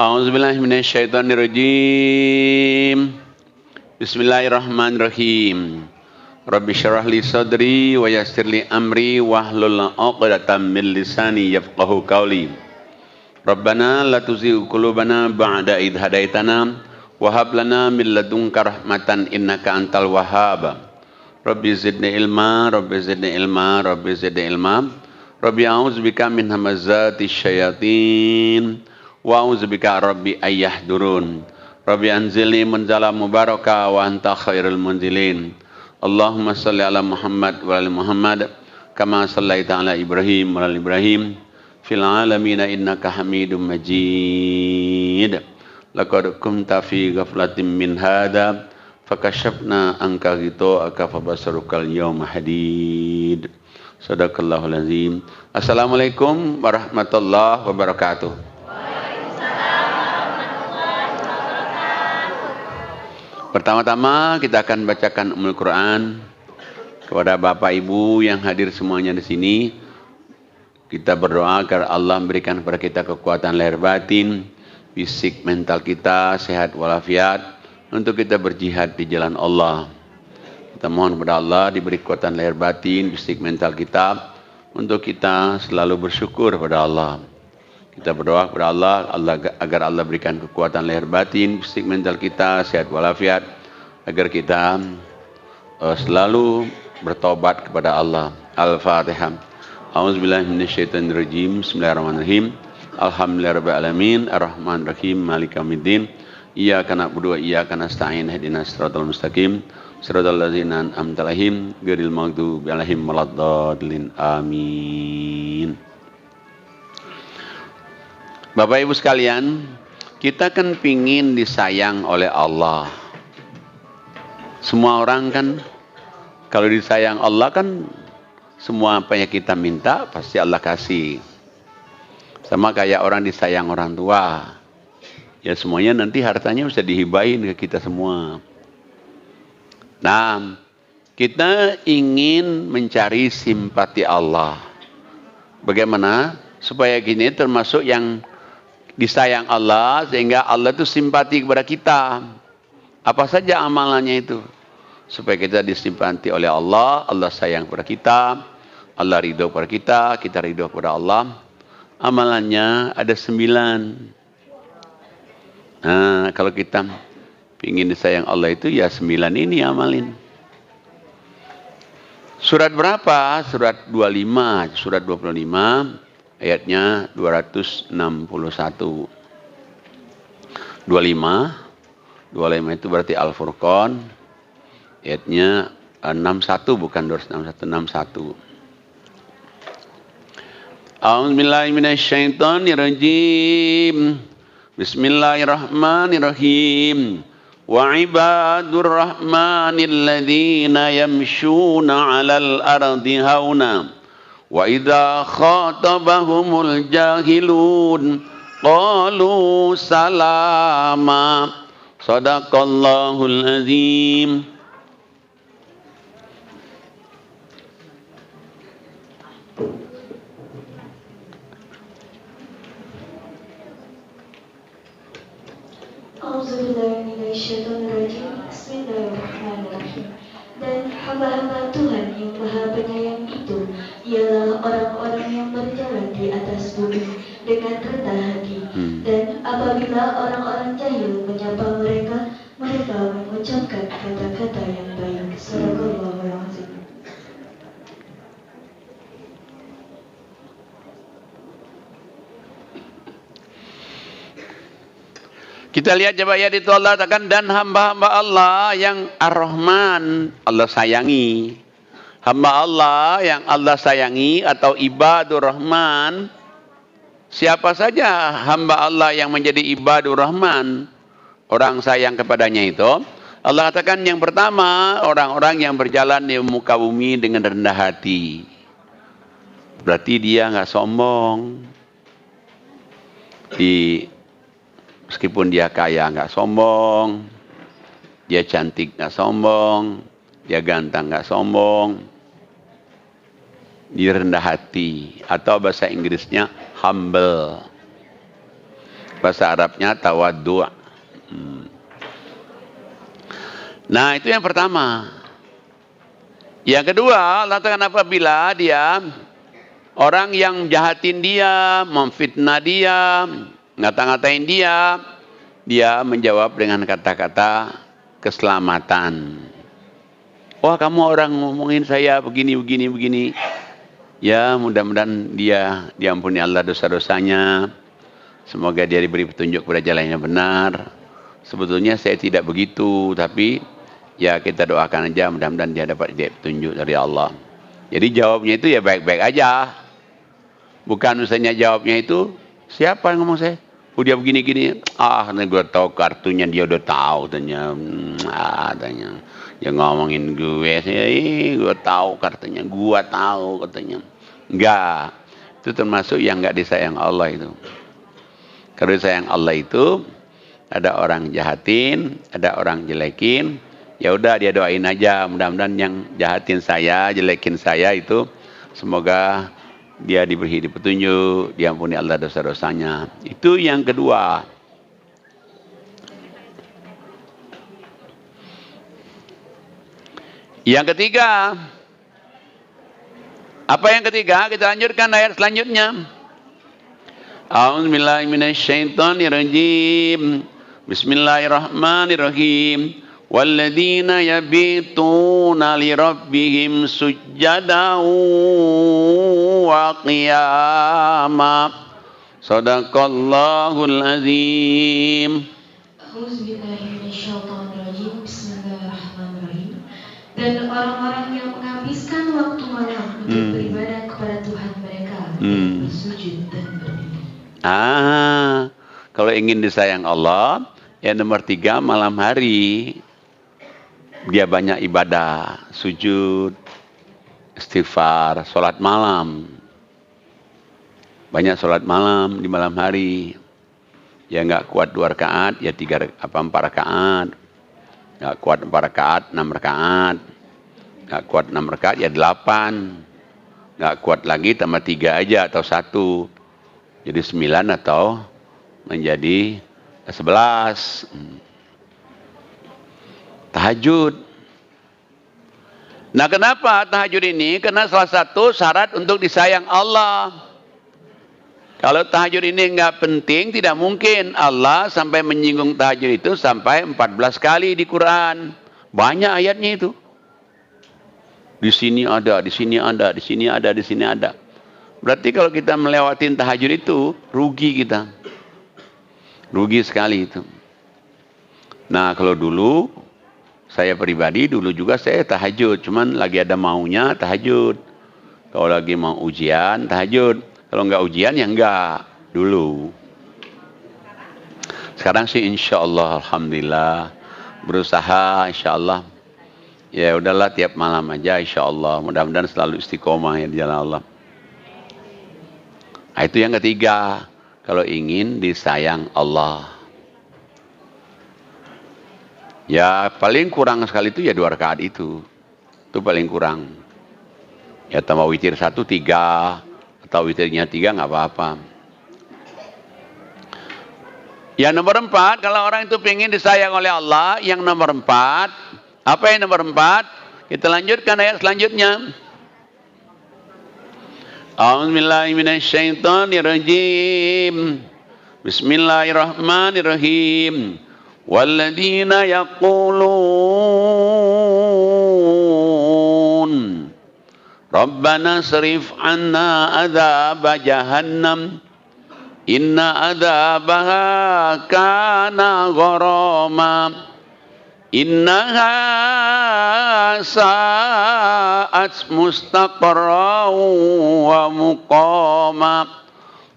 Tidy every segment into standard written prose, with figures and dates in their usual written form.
A'udzubillahi minasyaitonirrajim. Bismillahirrahmanirrahim. Rabbi syrah li sadri wa yassir li amri wahlul 'uqdatam min lisani yafqahu qawli. Rabbana la tuzigh qulubana ba'da idh hadaitana wa hab lana min ladunka rahmatan innaka antal wahhab. Rabbi zidni ilma, Rabbi zidni ilma, Rabbi zidni ilma. Rabbi a'udzubika min hamazati syayatin wa a'udzubika Rabbi ayyahdurun. Rabbi anzilni munzala mubaraka wa anta khairul munzilin. Allahumma salli ala Muhammad wa ala Muhammad kama sallaita ala Ibrahim wa ala Ibrahim fil alamin innaka Hamidum Majid. Laqad kunta fi ghaflatin min hadza fakashafna anka ghita'aka fabasarukal yawma hadid. Sadaqallahul azim. Assalamualaikum warahmatullahi wabarakatuh. Pertama-tama kita akan bacakan Ummul Quran kepada Bapak Ibu yang hadir semuanya di sini. Kita berdoa agar Allah memberikan kepada kita kekuatan lahir batin, fisik mental kita sehat walafiat untuk kita berjihad di jalan Allah. Kita mohon kepada Allah diberi kekuatan lahir batin, fisik mental kita untuk kita selalu bersyukur kepada Allah. Kita berdoa kepada Allah agar Allah berikan kekuatan lahir batin, fisik mental kita sehat walafiat agar kita selalu bertobat kepada Allah. Al-Fatihah. A'udzubillahi minasyaitonirrajim. Bismillahirrahmanirrahim. Alhamdulillahirabbil alamin, arrahmanirrahim, maliki yaumiddin. Iyyaka na'budu wa iyyaka nasta'in. Ihdinas siratal mustaqim. Siratal ladzina an'amta 'alaihim ghairil maghdubi 'alaihim waladdallin. Amin. Bapak Ibu sekalian, kita kan pingin disayang oleh Allah. Semua orang kan kalau disayang Allah kan semua apa yang kita minta pasti Allah kasih. Sama kayak orang disayang orang tua. Ya semuanya nanti hartanya bisa dihibahin ke kita semua. Nah, kita ingin mencari simpati Allah. Bagaimana supaya gini termasuk yang disayang Allah sehingga Allah itu simpati kepada kita. Apa saja amalannya itu? Supaya kita disimpati oleh Allah, Allah sayang kepada kita, Allah ridho kepada kita ridho kepada Allah. Amalannya ada 9. Nah, kalau kita ingin disayang Allah itu ya 9 ini amalin. Surat berapa? Surat 25, surat 25 ayatnya 261. 25 itu berarti Al-Furqan ayatnya 61 bukan 261, 61. A'udzubillahi minasyaitonirrajim. Bismillahirrahmanirrahim. Wa ibadur rahmanil ladzina yamshuna 'alal ardi hauna wa idza khatabahumul jahilun qalu salama. Shadaqallahul azim. Bismillahirrahmanirrahim. Dan hamba-hamba Tuhan yang Maha Penyayang itu ialah orang-orang yang berjalan di atas bumi dengan rendah hati. Dan apabila orang-orang jahil menyapa mereka, mereka mengucapkan kata-kata yang baik. Shadaqallahul azim. Kita lihat coba ya itu Allah katakan dan hamba-hamba Allah yang Ar-Rahman Allah sayangi. Hamba Allah yang Allah sayangi atau ibadur Rahman. Siapa saja hamba Allah yang menjadi ibadur Rahman, orang sayang kepadanya itu. Allah katakan yang pertama orang-orang yang berjalan di muka bumi dengan rendah hati. Berarti dia nggak sombong. Meskipun dia kaya nggak sombong, dia cantik nggak sombong, dia ganteng nggak sombong, dia rendah hati atau bahasa Inggrisnya humble. Bahasa Arabnya tawaddu'. Nah, itu yang pertama. Yang kedua, Allah Ta'ala apabila dia orang yang jahatin dia, memfitnah dia, ngata-ngatain dia, dia menjawab dengan kata-kata keselamatan. Wah, kamu orang ngomongin saya begini. Ya, mudah-mudahan dia diampuni Allah dosa-dosanya. Semoga dia diberi petunjuk kepada jalan yang benar. Sebetulnya saya tidak begitu, tapi ya kita doakan aja mudah-mudahan dia dapat petunjuk dari Allah. Jadi jawabnya itu ya baik-baik aja. Bukan misalnya jawabnya itu, siapa yang ngomong saya? Oh, dia begini-gini. Gue tahu kartunya, dia udah tahu. Tanya. Dia ngomongin gue. Gue tahu kartunya. Gue tahu katanya. Enggak. Itu termasuk yang enggak disayang Allah itu. Kalau disayang Allah itu, ada orang jahatin, ada orang jelekin. Ya udah dia doain aja. Mudah-mudahan yang jahatin saya, jelekin saya itu, semoga dia diberi petunjuk, diampuni Allah dosa-dosanya. Itu yang kedua. Yang ketiga. Apa yang ketiga? Kita lanjutkan ayat selanjutnya. A'udzubillahi minasyaitonirrajim. Bismillahirrahmanirrahim. Walladzina yabituna lirabbihim sujjadan wa qiyama. Shadaqallahul azim. A'udzubillahi minasyaitonirrajim. Bismillahirrahmanirrahim. Dan orang-orang yang menghabiskan waktu malam untuk beribadah kepada Tuhan mereka, bersujud dan berdiri. Kalau ingin disayang Allah, yang nomor 3 malam hari. Dia banyak ibadah, sujud, istighfar, sholat malam. Banyak sholat malam di malam hari. Ya nggak kuat 2 rakaat, ya 4 rakaat. Nggak kuat 4 rakaat, 6 rakaat. Nggak kuat 6 rakaat, ya 8. Nggak kuat lagi tambah 3 aja atau 1. Jadi 9 atau menjadi 11. Tahajud. Nah, kenapa tahajud ini? Karena salah satu syarat untuk disayang Allah. Kalau tahajud ini enggak penting, tidak mungkin Allah sampai menyinggung tahajud itu sampai 14 kali di Quran. Banyak ayatnya itu. Di sini ada, di sini ada, di sini ada, di sini ada. Berarti kalau kita melewatin tahajud itu, rugi kita. Rugi sekali itu. Nah, kalau dulu saya pribadi dulu juga saya tahajud, cuman lagi ada maunya tahajud. Kalau lagi mau ujian tahajud, kalau enggak ujian ya enggak dulu. Sekarang sih insya Allah, alhamdulillah berusaha insya Allah. Ya udahlah tiap malam aja insya Allah. Mudah-mudahan selalu istiqomah ya di jalan Allah. Nah, itu yang ketiga, kalau ingin disayang Allah. Ya paling kurang sekali itu ya 2 rakaat itu. Itu paling kurang. Ya tambah witir 1, 3. Atau witirnya 3 nggak apa-apa. Yang nomor 4, kalau orang itu pengen disayang oleh Allah, yang nomor 4, apa yang nomor 4? Kita lanjutkan ayat selanjutnya. A'udzubillahi minasyaitonirrajim. Bismillahirrahmanirrahim. Walladzina yaqulun Rabbana sarif anna adzaba jahannam inna adzabaha kana gharama innaha sa'at mustaqarran wa muqama.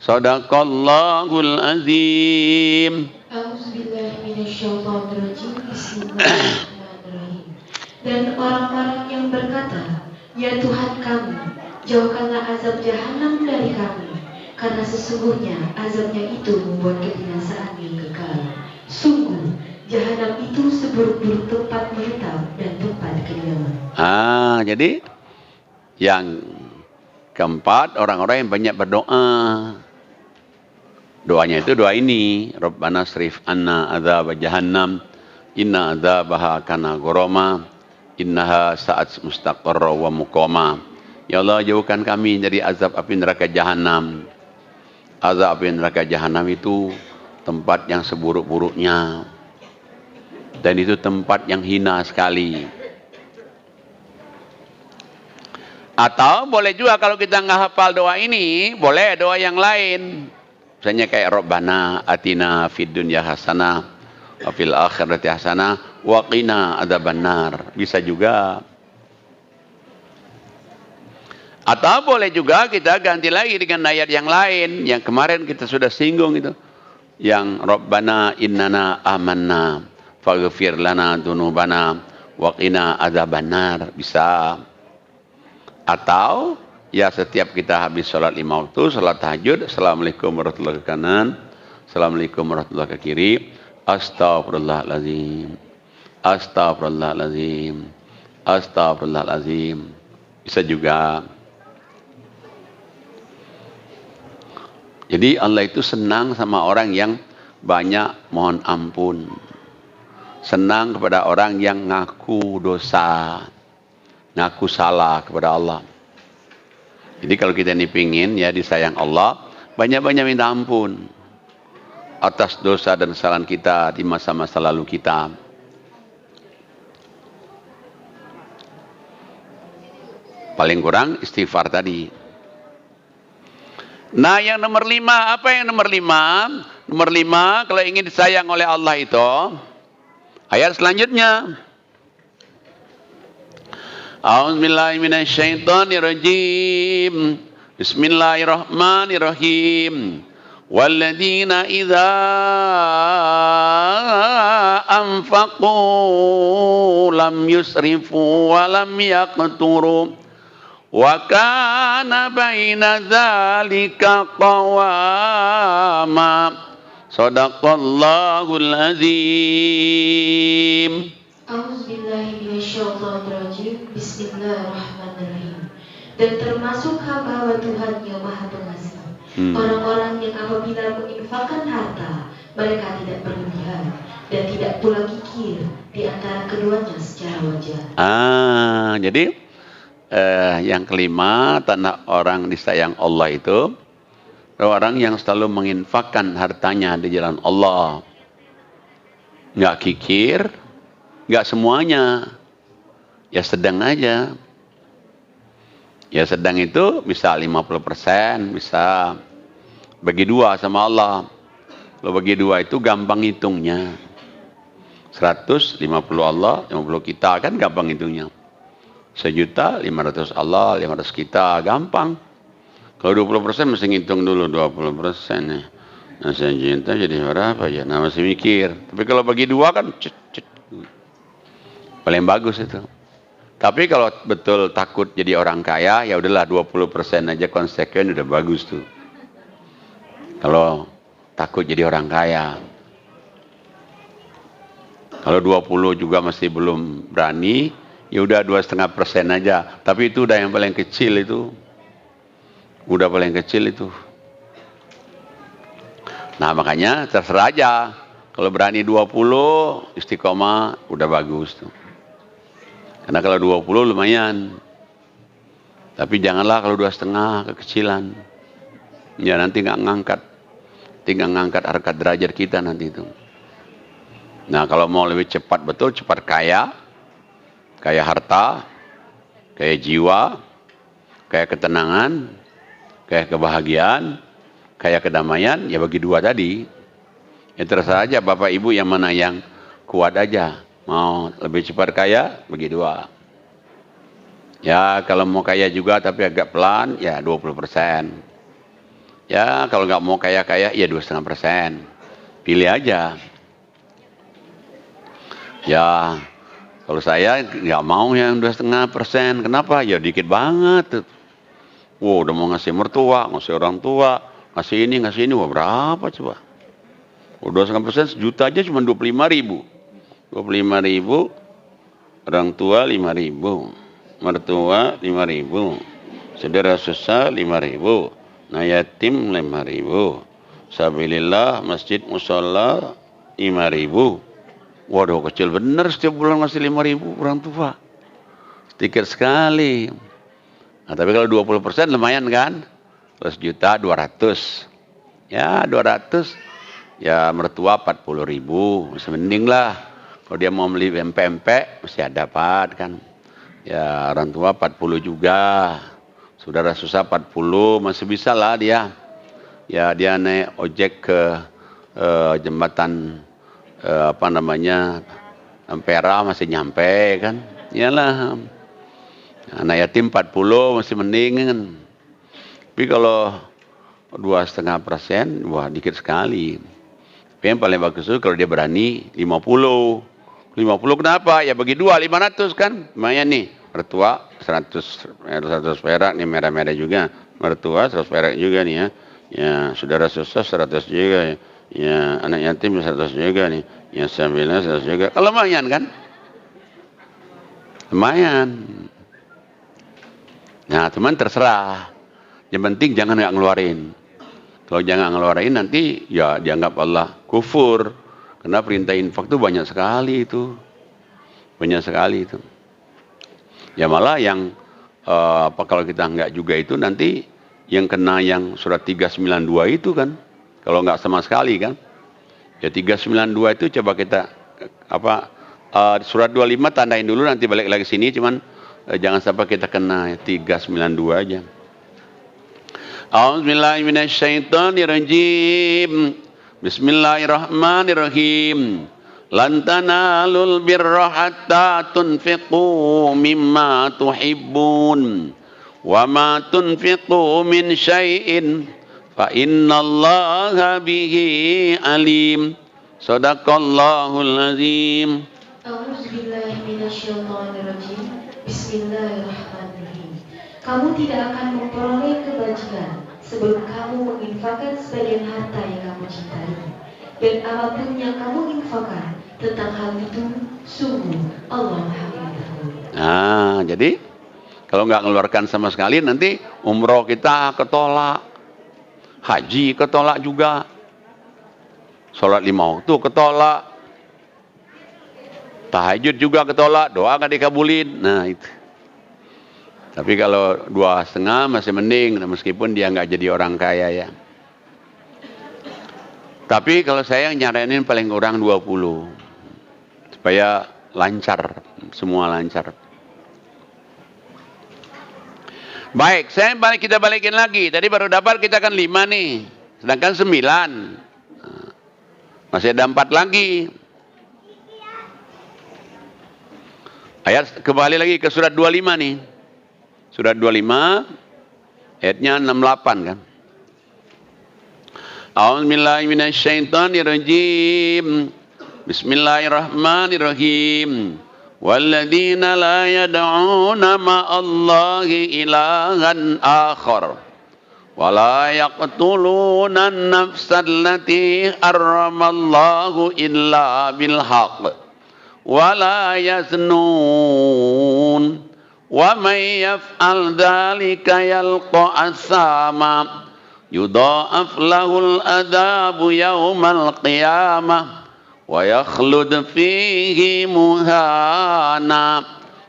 Shadaqallahul azim. A'udzubillahi minasyaitonirrajim. Bismillahirrahmanirrahim. Dan orang-orang yang berkata, ya Tuhan kami, jauhkanlah azab jahanam dari kami, karena sesungguhnya azabnya itu membuat kebinasaan yang kekal. Sungguh, jahanam itu seburuk-buruk tempat menetap dan tempat kediaman. Jadi yang keempat, orang-orang yang banyak berdoa. Doanya itu doa ini, Rabbana srif anna adzab jahannam, inna adzabaha kana ghorama, innaha sa'at mustaqarra wa muqama. Ya Allah, jauhkan kami dari azab api neraka jahanam. Azab api neraka jahanam itu tempat yang seburuk-buruknya. Dan itu tempat yang hina sekali. Atau boleh juga kalau kita nggak hafal doa ini, boleh doa yang lain. Misalnya kayak Rabbana atina fid dunya hasanah wa fil akhirati hasanah wa qina adzabannar. Bisa juga. Atau boleh juga kita ganti lagi dengan ayat yang lain yang kemarin kita sudah singgung itu. Yang Rabbana innana amanna faghfir lana dzunubana wa qina adzabannar. Bisa. Atau ya setiap kita habis sholat 5 waktu, sholat tahajud, Assalamualaikum warahmatullahi wabarakatuh ke kanan, Assalamualaikum warahmatullahi wabarakatuh ke kiri, Astagfirullahaladzim, Astagfirullahaladzim, Astagfirullahaladzim. Bisa juga. Jadi Allah itu senang sama orang yang banyak mohon ampun. Senang kepada orang yang ngaku dosa, ngaku salah kepada Allah. Jadi kalau kita ini pingin ya disayang Allah, banyak-banyak minta ampun atas dosa dan kesalahan kita di masa-masa lalu kita. Paling kurang istighfar tadi. Nah yang nomor 5, apa yang nomor 5? Nomor 5 kalau ingin disayang oleh Allah itu, ayat selanjutnya. A'udzubillahi minasyaitonirrajim. Bismillahirrahmanirrahim. Walladzina idza anfaqu lam yusrifu wa lam yaqturu wa kana baina dzalika qawama. Shadaqallahul azim. A'udzubillahiminasyaitonirrajim. Bismillahirrahmanirrahim. Dan termasuk hamba Tuhan yang Maha Pengasih, orang-orang yang apabila menginfakkan harta, mereka tidak berlebihan dan tidak pula kikir di antara keduanya secara wajar. Jadi yang kelima, tanda orang disayang Allah itu orang yang selalu menginfakkan hartanya di jalan Allah. Nggak kikir, nggak semuanya, ya sedang aja. Ya sedang itu bisa 50%, bisa bagi 2 sama Allah. Kalau bagi 2 itu gampang hitungnya. 150 Allah, 50 kita, kan gampang hitungnya. 1.500.000 Allah, 500 kita, gampang. Kalau 20% mesti ngitung dulu 20% nih. Nah 1 juta jadi berapa ya? Nah masih mikir. Tapi kalau bagi 2 kan paling bagus itu. Tapi kalau betul takut jadi orang kaya, ya udahlah 20% aja konsekuen udah bagus tuh. Kalau takut jadi orang kaya. Kalau 20 juga masih belum berani, ya udah 2,5% aja. Tapi itu udah yang paling kecil itu. Udah paling kecil itu. Nah makanya terserah aja. Kalau berani 20, istiqomah udah bagus tuh. Karena kalau 20 lumayan. Tapi janganlah kalau 2,5 kekecilan. Ya nanti nggak ngangkat. Tinggal ngangkat harkat derajat kita nanti itu. Nah kalau mau lebih cepat betul, cepat kaya. Kaya harta. Kaya jiwa. Kaya ketenangan. Kaya kebahagiaan. Kaya kedamaian. Ya bagi 2 tadi. Ya terserah aja Bapak Ibu yang mana yang kuat aja. Mau lebih cepat kaya, bagi 2. Ya kalau mau kaya juga tapi agak pelan, ya 20%. Ya kalau nggak mau kaya-kaya, ya 2,5%. Pilih aja. Ya kalau saya nggak mau yang 2,5%. Kenapa? Ya dikit banget. Wow, udah mau ngasih mertua, ngasih orang tua, ngasih ini. Wah berapa coba? 2,5% sejuta aja cuma 25.000. 25.000, orang tua 5.000, mertua 5.000, saudara susah 5.000, nah yatim 5.000, Sabilillah, masjid, musola 5.000. Waduh, kecil bener, setiap bulan masih 5.000 orang tua. Sedikit sekali. Nah, tapi kalau 20% lumayan kan? 100.200.000. Ya, 200. Ya, mertua 40.000. Masih mending lah. Kalau dia mau beli empek-empek, masih dapat kan. Ya, orang tua 40 juga. Saudara susah 40, masih bisa lah dia. Ya, dia naik ojek ke jembatan Ampera masih nyampe kan. Iyalah. Anak yatim 40 masih mending kan. Tapi kalau 2,5%, wah dikit sekali. Tapi yang paling bagus itu kalau dia berani 50. 50 kenapa? Ya bagi 2, 500 kan. Lumayan nih. Mertua 100 perak nih, merah-merah juga. Mertua 100 perak juga nih ya. Ya, saudara susah 100 juga ya. Ya, anak yatim 100 juga nih. Ya, sambilnya 100 juga. Lumayan kan? Lumayan. Nah, teman terserah. Yang penting jangan nggak ngeluarin. Kalau jangan ngeluarin nanti ya dianggap Allah kufur. Karena perintah infak itu banyak sekali itu. Banyak sekali itu. Ya malah yang kalau kita nggak juga itu nanti yang kena yang surat 392 itu kan. Kalau nggak sama sekali kan. Ya 392 itu coba kita surat 25 tandain dulu, nanti balik lagi sini, cuman jangan sampai kita kena 392 aja. A'udzubillahiminasyaitonirrajim. Bismillahirrahmanirrahim. Lan tanalul birra hatta tunfiqu mimma tuhibbun. Wa ma tunfiqu min syai'in fa innallaha bihi alim. Shadaqallahul azim. A'udzubillahi minasyaitonirrajim. Bismillahirrahmanirrahim. Kamu tidak akan memperoleh kebajikan sebelum kamu menginfakkan sebagian harta yang kamu cintai. Dan apapun yang kamu infakkan tentang hal itu, sungguh Allah Maha Mengetahui. Nah, jadi kalau nggak mengeluarkan sama sekali nanti umroh kita ketolak, haji ketolak juga, sholat 5 waktu ketolak, tahajud juga ketolak, doa nggak dikabulin. Nah itu. Tapi kalau 2,5 masih mending, meskipun dia nggak jadi orang kaya ya. Tapi kalau saya nyaranin paling kurang 20 supaya lancar, semua lancar. Baik, kita balikin lagi. Tadi baru dapat kita kan 5 nih, sedangkan 9. Masih ada 4 lagi. Ayat kembali lagi ke surat 25 nih. Surat 25 ayatnya 68 kan. A'udzubillahi minasyaitonirrajim. Bismillahirrahmanirrahim. Walladzina la yad'una ma'allahi ilahan akhar wa la yaqtuluna an-nafsa allati harramallahu illa bil haqq wa la yaznun. Wa may yaf'al dzalika yalqa asama yudha'af lahul adzabu yaumal qiyamah wa yakhlud fihi muhana.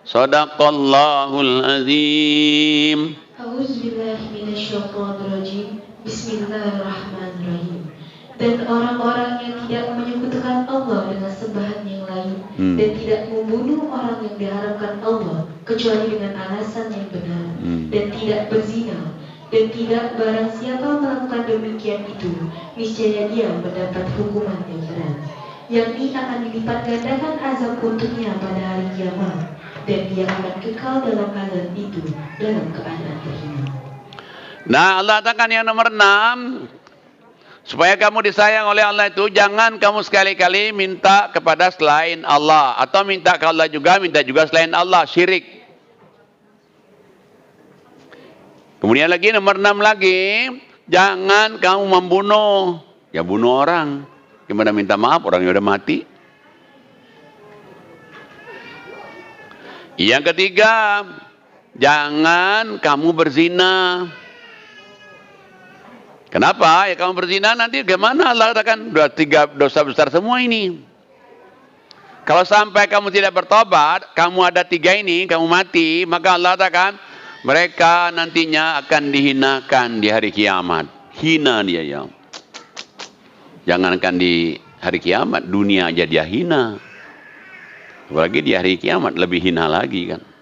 Shadaqallahul azim. A'udzubillahi minasyaitonirrajim. Bismillahirrahmanirrahim. Dan orang-orang yang tidak menyekutukan Allah dengan sembahan yang lain dan tidak membunuh orang yang diharamkan Allah kecuali dengan alasan yang benar dan tidak berzina dan tidak barang siapa melakukan demikian itu niscaya dia mendapat hukuman yang berat, yakni akan dilipat gandakan azab untuknya pada hari kiamat dan dia akan kekal dalam azab itu dalam keadaan terhina. Nah, Allah katakan yang nomor 6, supaya kamu disayang oleh Allah itu jangan kamu sekali-kali minta kepada selain Allah, atau minta ke Allah juga, minta juga selain Allah, syirik. Kemudian lagi nomor 6 lagi, jangan kamu membunuh. Ya bunuh orang. Gimana minta maaf, orangnya udah mati. Yang ketiga, jangan kamu berzina. Kenapa? Ya kamu berzina nanti gimana? Allah katakan 3 dosa besar semua ini. Kalau sampai kamu tidak bertobat, kamu ada 3 ini, kamu mati, maka Allah katakan mereka nantinya akan dihinakan di hari kiamat. Hina dia ya. Jangankan di hari kiamat, dunia aja dia hina. Apalagi di hari kiamat lebih hina lagi kan.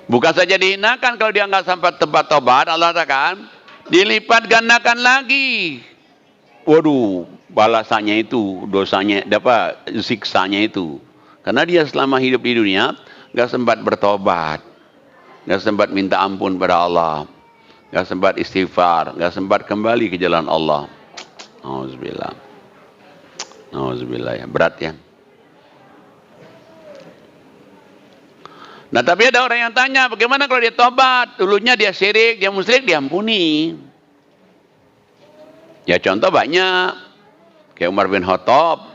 Bukan saja dihinakan kalau dia nggak sampai tempat tobat, Allah katakan dilipat gandakan lagi. Waduh, balasannya itu, dosanya, siksanya itu. Karena dia selama hidup di dunia nggak sempat bertobat, nggak sempat minta ampun pada Allah, nggak sempat istighfar, nggak sempat kembali ke jalan Allah. Nauzubillah, nauzubillah ya, berat ya. Nah tapi ada orang yang tanya, bagaimana kalau dia tobat? Dulunya dia syirik, dia musyrik, diampuni. Ya contoh banyak. Kayak Umar bin Khattab,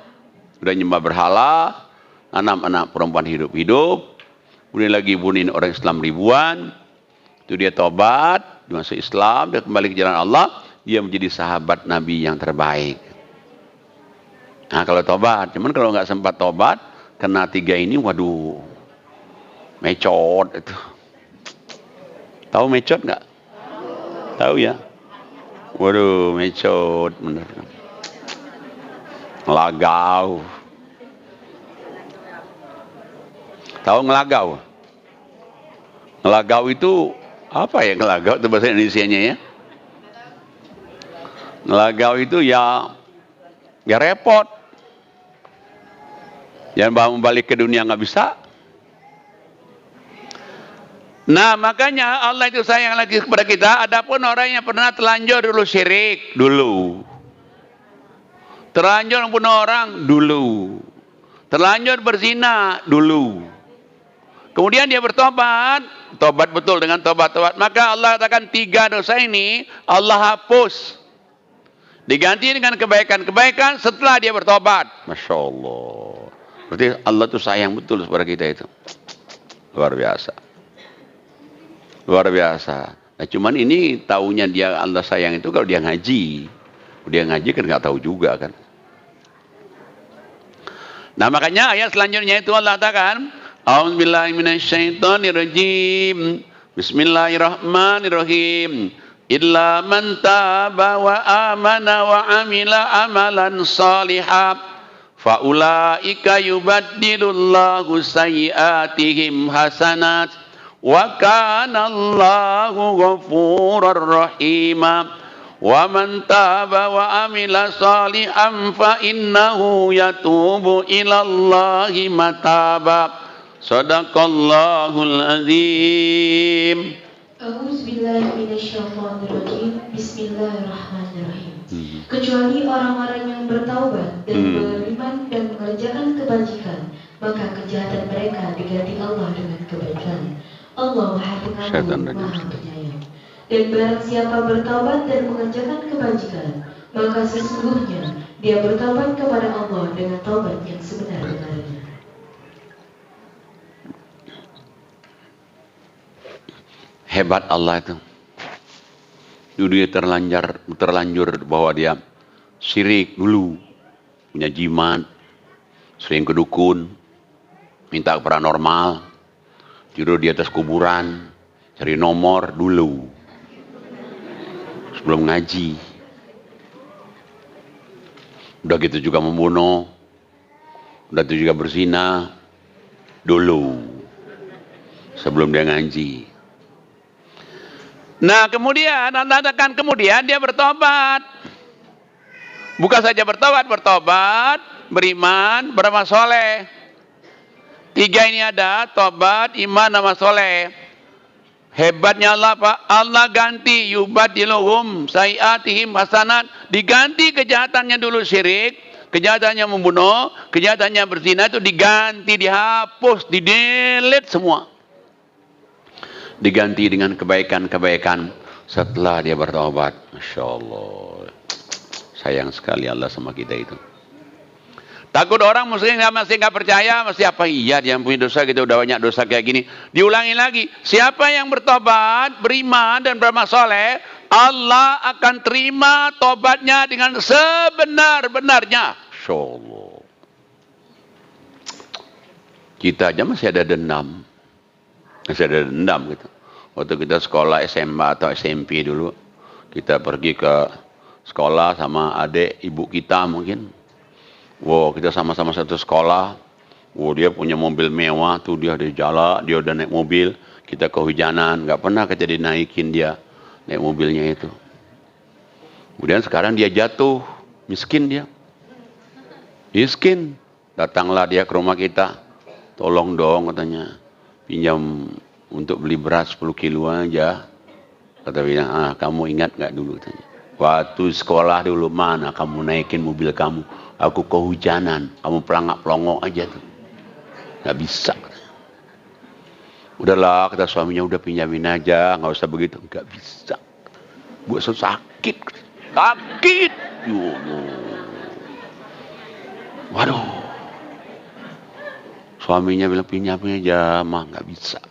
udah nyembah berhala, anak-anak perempuan hidup-hidup, kemudian lagi bunuhin orang Islam ribuan. Itu dia tobat, dia masuk Islam, dia kembali ke jalan Allah, dia menjadi sahabat Nabi yang terbaik. Nah kalau tobat, cuman kalau nggak sempat tobat, kena 3 ini, waduh. Mecot itu. Tahu mecot nggak? Tahu ya? Waduh, mecot bener. Ngelagau. Tahu ngelagau? Ngelagau itu apa ya ngelagau? Itu bahasa Indonesianya ya. Ngelagau itu ya repot. Jangan balik ke dunia nggak bisa. Nah makanya Allah itu sayang lagi kepada kita. Adapun orang yang pernah telanjur dulu syirik dulu, terlanjur membunuh orang dulu, terlanjur berzina dulu, kemudian dia bertobat, tobat betul dengan tobat-tobat, maka Allah katakan 3 dosa ini Allah hapus, diganti dengan kebaikan-kebaikan setelah dia bertobat. Masya Allah. Berarti Allah tuh sayang betul kepada kita itu. Luar biasa. Luar biasa. Nah, cuman ini taunya dia Allah sayang itu kalau dia ngaji. Dia ngaji kan nggak tahu juga kan. Nah makanya ayat selanjutnya itu Allah katakan, A'udzubillahi minasyaitonirrajim. Bismillahirrahmanirrahim. Illa man taba wa amana wa amila amalan salihah faulaika yubaddilullahu sayyiatihim hasanat wa kana Allahu ghafurar rahima wa man taba wa amila salihan fa innahu yatubu ila Allahi mataba. Sadaqallahul azim. A'udzubillahi minasyaitonirrajim. Bismillahirrahmanirrahim. Kecuali orang-orang yang bertaubat dan beriman dan mengerjakan kebajikan, maka kejahatan mereka diganti Allah dengan kebaikan. Allah Maha Pengampun, Maha Penyayang. Dan barang siapa bertaubat dan mengerjakan kebajikan, maka sesungguhnya dia bertaubat kepada Allah dengan taubat yang sebenar-benarnya. Hebat Allah itu. Dulu dia terlanjur bahwa dia syirik dulu, punya jimat, sering ke dukun, minta ke paranormal, tidur di atas kuburan, cari nomor dulu, sebelum ngaji. Udah gitu juga membunuh, udah gitu juga berzina dulu, sebelum dia ngaji. Nah kemudian Allah katakan kemudian dia bertobat. Bukan saja bertobat, beriman, beramal soleh. 3 ini ada, tobat, iman, amal soleh. Hebatnya Allah Pak, Allah ganti yubadiluhum sayiatihim hasanat, diganti kejahatannya dulu syirik, kejahatannya membunuh, kejahatannya berzina itu diganti, dihapus, di-delete semua. Diganti dengan kebaikan-kebaikan setelah dia bertobat. Masya Allah. Sayang sekali Allah sama kita itu. Takut orang masih nggak percaya, masih apa? Iya, dia punya dosa, kita udah banyak dosa kayak gini. Diulangi lagi. Siapa yang bertobat, beriman dan beramal soleh, Allah akan terima tobatnya dengan sebenar-benarnya. Insyaallah. Kita aja masih ada dendam. Masih ada dendam gitu. Waktu kita sekolah SMA atau SMP dulu, kita pergi ke sekolah sama adik ibu kita mungkin. Wow, kita sama-sama satu sekolah. Wow, dia punya mobil mewah tuh, dia di jalan, dia udah naik mobil. Kita kehujanan, nggak pernah kita dinaikin dia naik mobilnya itu. Kemudian sekarang dia jatuh, miskin dia. Miskin. Datanglah dia ke rumah kita. Tolong dong katanya, pinjam untuk beli beras 10 kilo aja. Kata bilang, kamu ingat nggak dulu katanya. Waktu sekolah dulu mana kamu naikin mobil kamu? Aku kehujanan, kamu pelangak-pelongok aja tuh. Nggak bisa. Udahlah, kata suaminya, udah pinjamin aja, nggak usah begitu. Nggak bisa. Gue sakit. Sakit. Waduh. Suaminya bilang pinjamin aja, mah nggak bisa.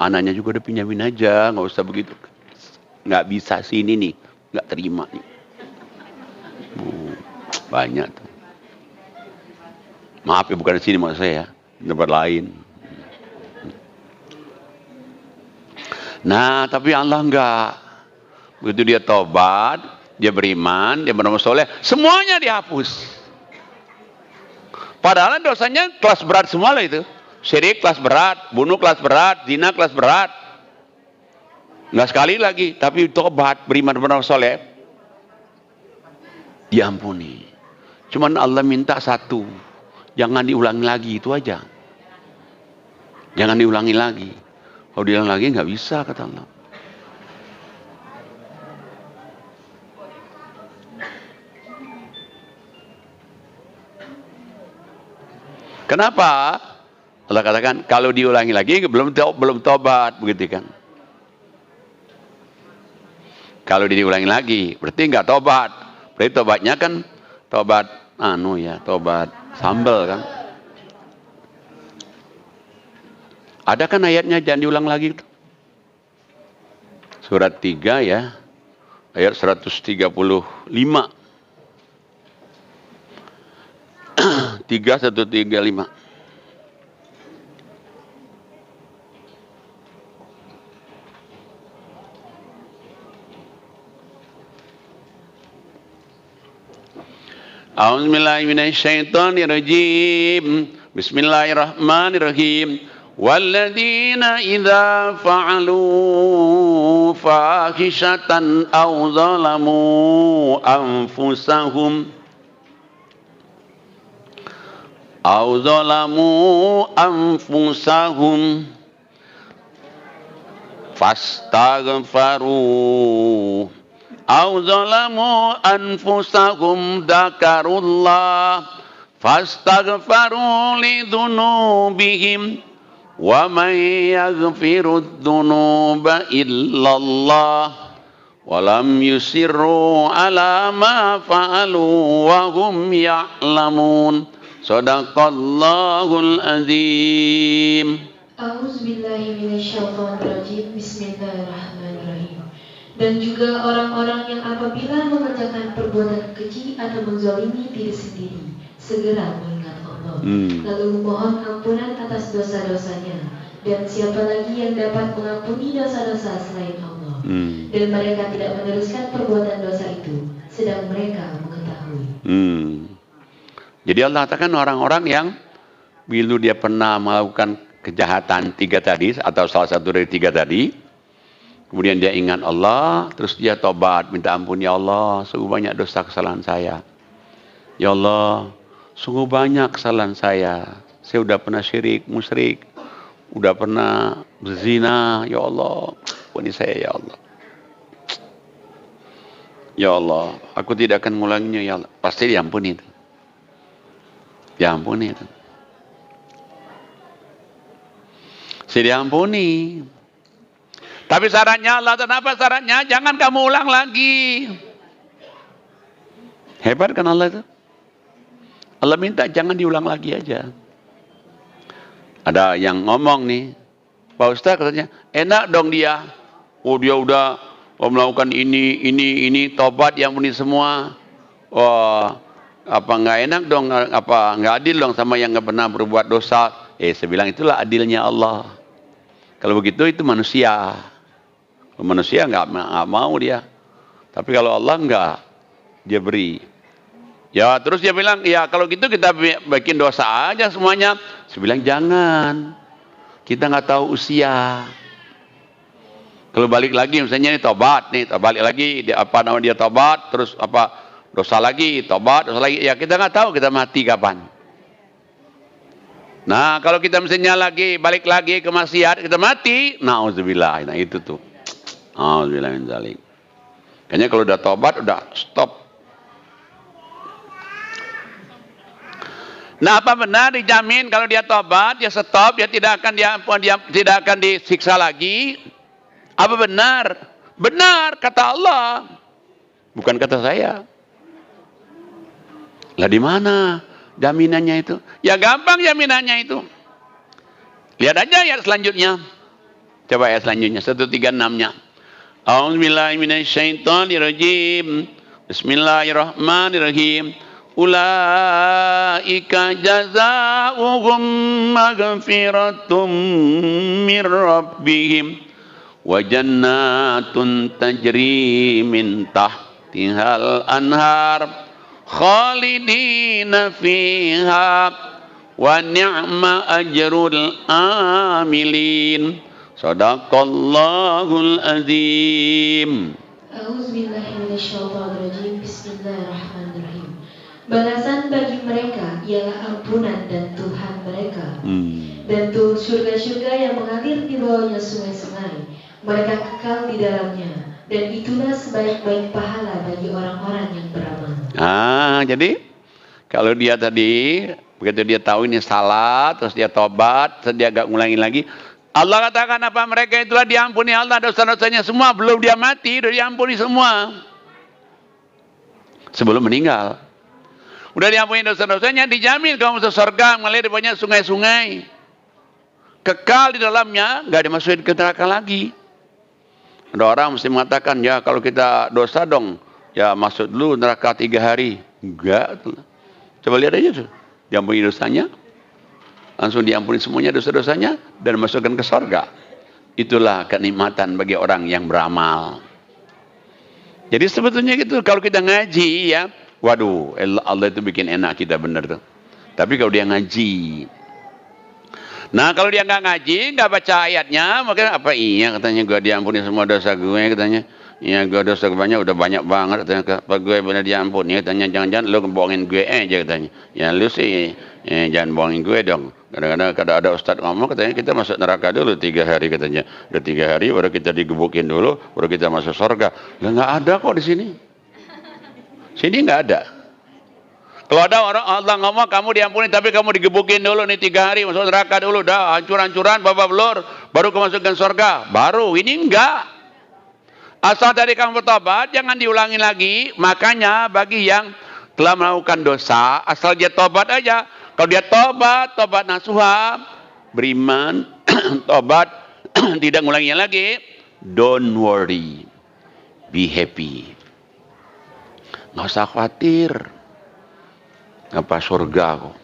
Anaknya juga udah pinjamin aja, nggak usah begitu. Nggak bisa sini nih, nggak terima nih. Banyak tuh. Maaf ya, bukan di sini maksud saya, di tempat lain. Nah, tapi Allah enggak. Begitu dia tobat, dia beriman, dia beramal soleh, semuanya dihapus. Padahal dosanya kelas berat semua lah itu. Syirik kelas berat, bunuh kelas berat, zina kelas berat. Enggak sekali lagi, tapi tobat, beriman, beramal soleh, diampuni. Cuman Allah minta satu, jangan diulangi lagi, itu aja. Jangan diulangi lagi. Kalau diulangi lagi nggak bisa, kata Allah. Kenapa? Allah katakan kalau diulangi lagi belum tobat, begitu kan? Kalau diulangi lagi berarti nggak tobat. Berarti tobatnya kan tobat tobat sambal kan? Ada kan ayatnya, jangan diulang lagi. Surat 3 ya, ayat 135. 135. A'udzubillahi minasyaitonirrajim. Bismillahirrahmanirrahim. Walladzina idza fa'alu fahishatan aw zalamu anfusahum fastaghfaru dakarullah fastaghfaru lidunubihim wa man yaghfirud dunuba illallah wa lam yusirru ala ma fa'alu wa hum ya'lamun. Shadaqallahul azim. A'udzubillahi minasyaitonirrajim. Bismillahirrahmanirrahim. Dan juga orang-orang yang apabila mengerjakan perbuatan keji atau menzalimi diri sendiri, segera mengingat Allah, lalu memohon ampunan atas dosa-dosanya. Dan siapa lagi yang dapat mengampuni dosa-dosa selain Allah? Dan mereka tidak meneruskan perbuatan dosa itu, sedang mereka mengetahui. Jadi Allah katakan orang-orang yang bila dia pernah melakukan kejahatan 3 tadi atau salah satu dari 3 tadi, kemudian dia ingat Allah, terus dia tobat, minta ampun, ya Allah, sungguh banyak dosa kesalahan saya. Ya Allah, sungguh banyak kesalahan saya. Saya udah pernah syirik, musyrik, udah pernah berzina, ya Allah, ampuni saya ya Allah. Ya Allah, aku tidak akan mengulanginya ya Allah. Pasti diampuni itu. Ya ampuni itu. Saya diampuni. Tapi syaratnya Allah, kenapa syaratnya? Jangan kamu ulang lagi. Hebat kan Allah itu? Allah minta jangan diulang lagi aja. Ada yang ngomong nih, Pak Ustaz katanya, enak dong dia. Oh dia udah melakukan ini, tobat yang ini semua. Wah, apa nggak enak dong, apa nggak adil dong sama yang nggak pernah berbuat dosa. Saya bilang itulah adilnya Allah. Kalau begitu itu manusia. Kalau manusia nggak mau dia. Tapi kalau Allah nggak, dia beri. Ya terus dia bilang, ya kalau gitu kita bikin dosa aja semuanya. Saya bilang jangan. Kita nggak tahu usia. Kalau balik lagi misalnya ini tobat nih, balik lagi dia tobat, terus apa dosa lagi, tobat, dosa lagi. Ya kita nggak tahu kita mati kapan. Nah kalau kita misalnya lagi balik lagi ke maksiat kita mati, nauzubillah. Nah itu tuh. Nauzubillah min dzalik. Kayaknya kalau udah tobat udah stop. Nah, apa benar dijamin kalau dia tobat, dia stop, dia tidak akan disiksa lagi? Apa benar? Benar kata Allah. Bukan kata saya. Lah di mana jaminannya itu? Ya gampang jaminannya itu. Lihat aja ayat selanjutnya. Coba ayat selanjutnya 136-nya. A'udzubillahi minasyaitonirrajim. Bismillahirrahmanirrahim. Ulaika jazaohum maghfiratum mir rabbihim wa jannatun tajri min tahtihal anhar khalidina fiha wa ni'ma ajrul amilin. Sadaqallahul azim. A'udzubillahi minasyaitonirrajim. Bismillahirrahmanirrahim. Balasan bagi mereka ialah ampunan dan Tuhan mereka. Dan tuh surga-surga yang mengalir di bawahnya sungai-sungai. Mereka kekal di dalamnya. Dan itulah sebaik-baik pahala bagi orang-orang yang beramal. Jadi kalau dia tadi begitu dia tahu ini salah, terus dia tobat, terus dia gak ngulangin lagi. Allah katakan apa? Mereka itulah diampuni Allah dosa-dosanya semua. Belum dia mati, udah diampuni semua. Sebelum meninggal. Udah diampuni dosa-dosanya, dijamin kamu masuk surga, mengalir di bawahnya sungai-sungai. Kekal di dalamnya, nggak dimasukin ke neraka lagi. Ada orang mesti mengatakan, ya kalau kita dosa dong, ya masuk dulu neraka 3 hari. Enggak. Coba lihat aja tuh. Diampuni dosanya, langsung diampuni semuanya dosa-dosanya, dan masukkan ke surga. Itulah kenikmatan bagi orang yang beramal. Jadi sebetulnya gitu, kalau kita ngaji ya, waduh, Allah itu bikin enak kita benar tuh. Tapi kalau dia ngaji, nah kalau dia nggak ngaji, nggak baca ayatnya, maka apa iya katanya gue diampuni semua dosa gue katanya. Iya gue dosa banyak, udah banyak banget katanya. Apa gue benar diampuni katanya, jangan-jangan lu bohongin gue aja katanya. Ya lu sih jangan bohongin gue dong. Kadang-kadang ada ustaz ngomong katanya kita masuk neraka dulu 3 hari katanya. Udah 3 hari baru kita digebukin dulu, baru kita masuk surga. Lah nggak ada kok di sini. Sini nggak ada. Kalau ada orang Allah ngomong kamu diampuni tapi kamu digebukin dulu nih 3 hari masuk neraka dulu, dah hancur-hancuran babak belur, baru kemasukkan surga. Baru ini enggak. Asal dari kamu bertobat jangan diulangi lagi. Makanya bagi yang telah melakukan dosa asal dia tobat aja. Kalau dia tobat nasuha, beriman, tobat tidak ngulanginya lagi, don't worry, be happy. Nggak usah khawatir. Apa surga kok.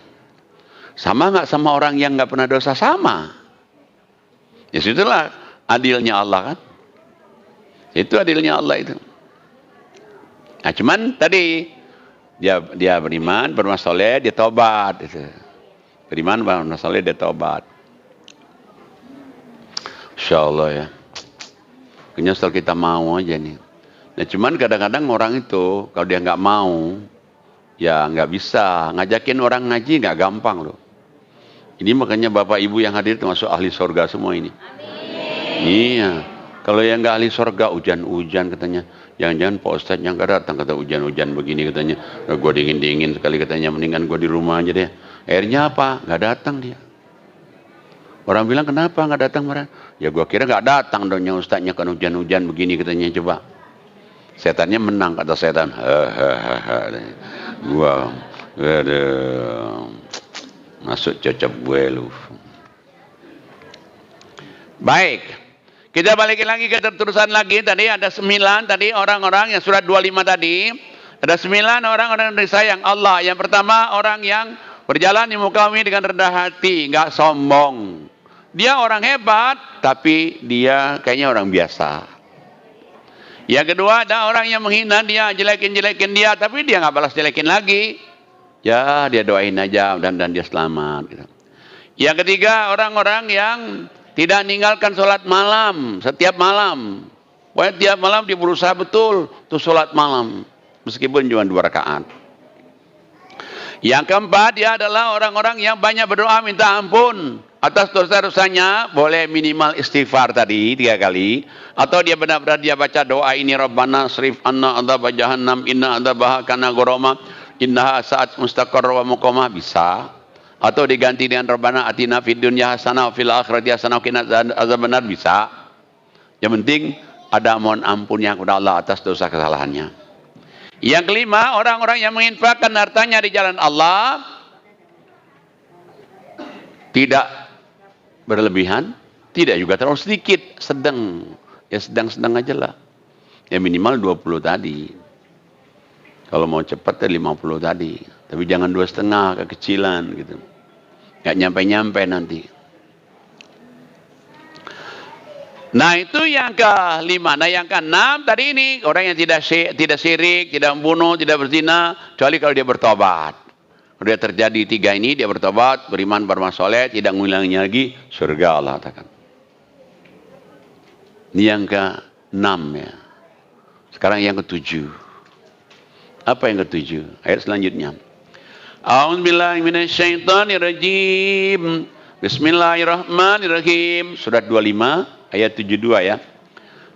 Sama nggak sama orang yang nggak pernah dosa? Sama. Ya situlah adilnya Allah kan. Itu adilnya Allah itu. Nah cuman tadi dia beriman, beramal soleh, dia tobat. Itu. Beriman, beramal soleh, dia tobat. Insya Allah ya. Kayaknya asal kita mau aja nih. Nah cuman kadang-kadang orang itu kalau dia nggak mau, ya nggak bisa. Ngajakin orang ngaji nggak gampang loh. Ini makanya bapak ibu yang hadir termasuk ahli surga semua ini. Amin. Iya. Kalau yang nggak ahli surga hujan-hujan katanya. Jangan-jangan Pak Ustadz yang nggak datang kata hujan-hujan begini katanya. Gue dingin-dingin sekali katanya. Mendingan gue di rumah aja deh. Akhirnya apa? Nggak datang dia. Orang bilang kenapa nggak datang mereka? Ya gue kira nggak datang dong yang Ustadznya kan hujan-hujan begini katanya. Coba. Setannya menang kata setan. Gua Waduh, masuk cocok gue lu. Baik, kita balik lagi ke terusan lagi. Tadi ada 9 tadi orang-orang yang surat 25 tadi. Ada 9 orang-orang yang disayang Allah. Yang pertama orang yang berjalan di muka bumi dengan rendah hati, nggak sombong. Dia orang hebat, tapi dia kayaknya orang biasa. Yang kedua ada orang yang menghina dia, jelekin dia, tapi dia nggak balas jelekin lagi. Ya dia doain aja dan dia selamat. Gitu. Yang ketiga orang-orang yang tidak meninggalkan sholat malam setiap malam. Pokoknya tiap malam dia berusaha betul untuk sholat malam. Meskipun cuma 2 rakaat. Yang keempat dia adalah orang-orang yang banyak berdoa minta ampun atas dosa-dosanya. Boleh minimal istighfar tadi 3 kali. Atau dia benar-benar dia baca doa ini. Rabbana srif anna adzab jahannam inna adzabaha kana gharama innaha sa'at mustaqarra wa muqamah. Bisa. Atau diganti dengan Rabbana atina fid dunya hasanah wa fil akhirati hasanah wa qina adzabannar. Bisa. Yang penting ada mohon ampunnya kepada Allah atas dosa kesalahannya. Yang kelima, orang-orang yang menginfakkan hartanya di jalan Allah tidak berlebihan, tidak juga terlalu sedikit, sedang. Ya sedang-sedang aja lah. Ya minimal 20 tadi. Kalau mau cepat ya 50 tadi. Tapi jangan 2,5 kekecilan gitu. Nggak nyampe-nyampe nanti. Nah itu yang ke-5. Nah yang ke-6 tadi ini orang yang tidak syirik, tidak membunuh, tidak berzina, kecuali kalau dia bertobat. Kalau dia terjadi 3 ini, dia bertobat, beriman, beramal soleh, tidak mengulanginya lagi, surga Allah katakan. Ini yang ke-6 ya. Sekarang yang ke-7. Apa yang ke-7? Ayat selanjutnya. A'udzubillahi minasyaitonirrajim. Bismillahirrahmanirrahim. Surat 25. Ayat 72 ya.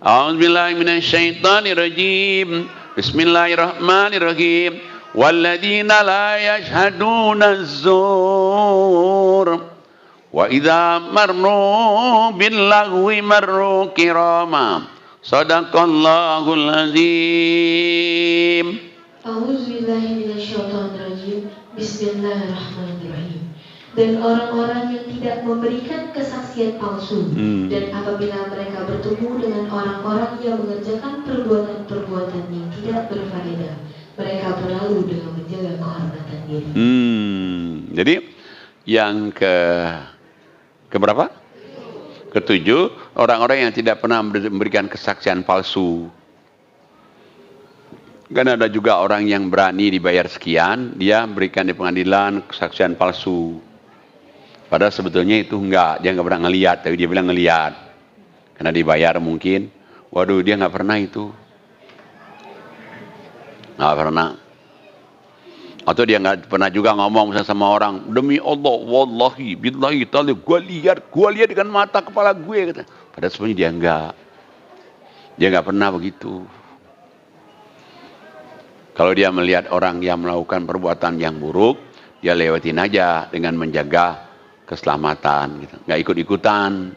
A'udzubillahi minasyaitonirrajim. Bismillahirrahmanirrahim. Walladzina la yashhaduna az-zur wa idza marru bil lagwi marru kirama. Shadaqallahul azim. A'udzubillahi minasyaitonirrajim. Bismillahirrahmanirrahim. Dan orang-orang yang tidak memberikan kesaksian palsu dan apabila mereka bertemu dengan orang-orang yang mengerjakan perbuatan-perbuatan yang tidak berfaedah, mereka berlalu dengan menjaga kehormatan diri. Jadi yang ke berapa? Ke-7, orang-orang yang tidak pernah memberikan kesaksian palsu. Kan ada juga orang yang berani dibayar sekian, dia berikan di pengadilan kesaksian palsu. Padahal sebetulnya itu enggak, dia enggak pernah ngelihat, tapi dia bilang ngelihat. Karena dibayar mungkin. Waduh, dia enggak pernah itu. Enggak pernah. Atau dia enggak pernah juga ngomong misalnya sama orang, demi Allah, wallahi, billahi, ta'ala, gue lihat dengan mata kepala gue. Kata. Padahal sebenarnya dia enggak. Dia enggak pernah begitu. Kalau dia melihat orang yang melakukan perbuatan yang buruk, dia lewatin aja dengan menjaga keselamatan gitu. Nggak ikut-ikutan.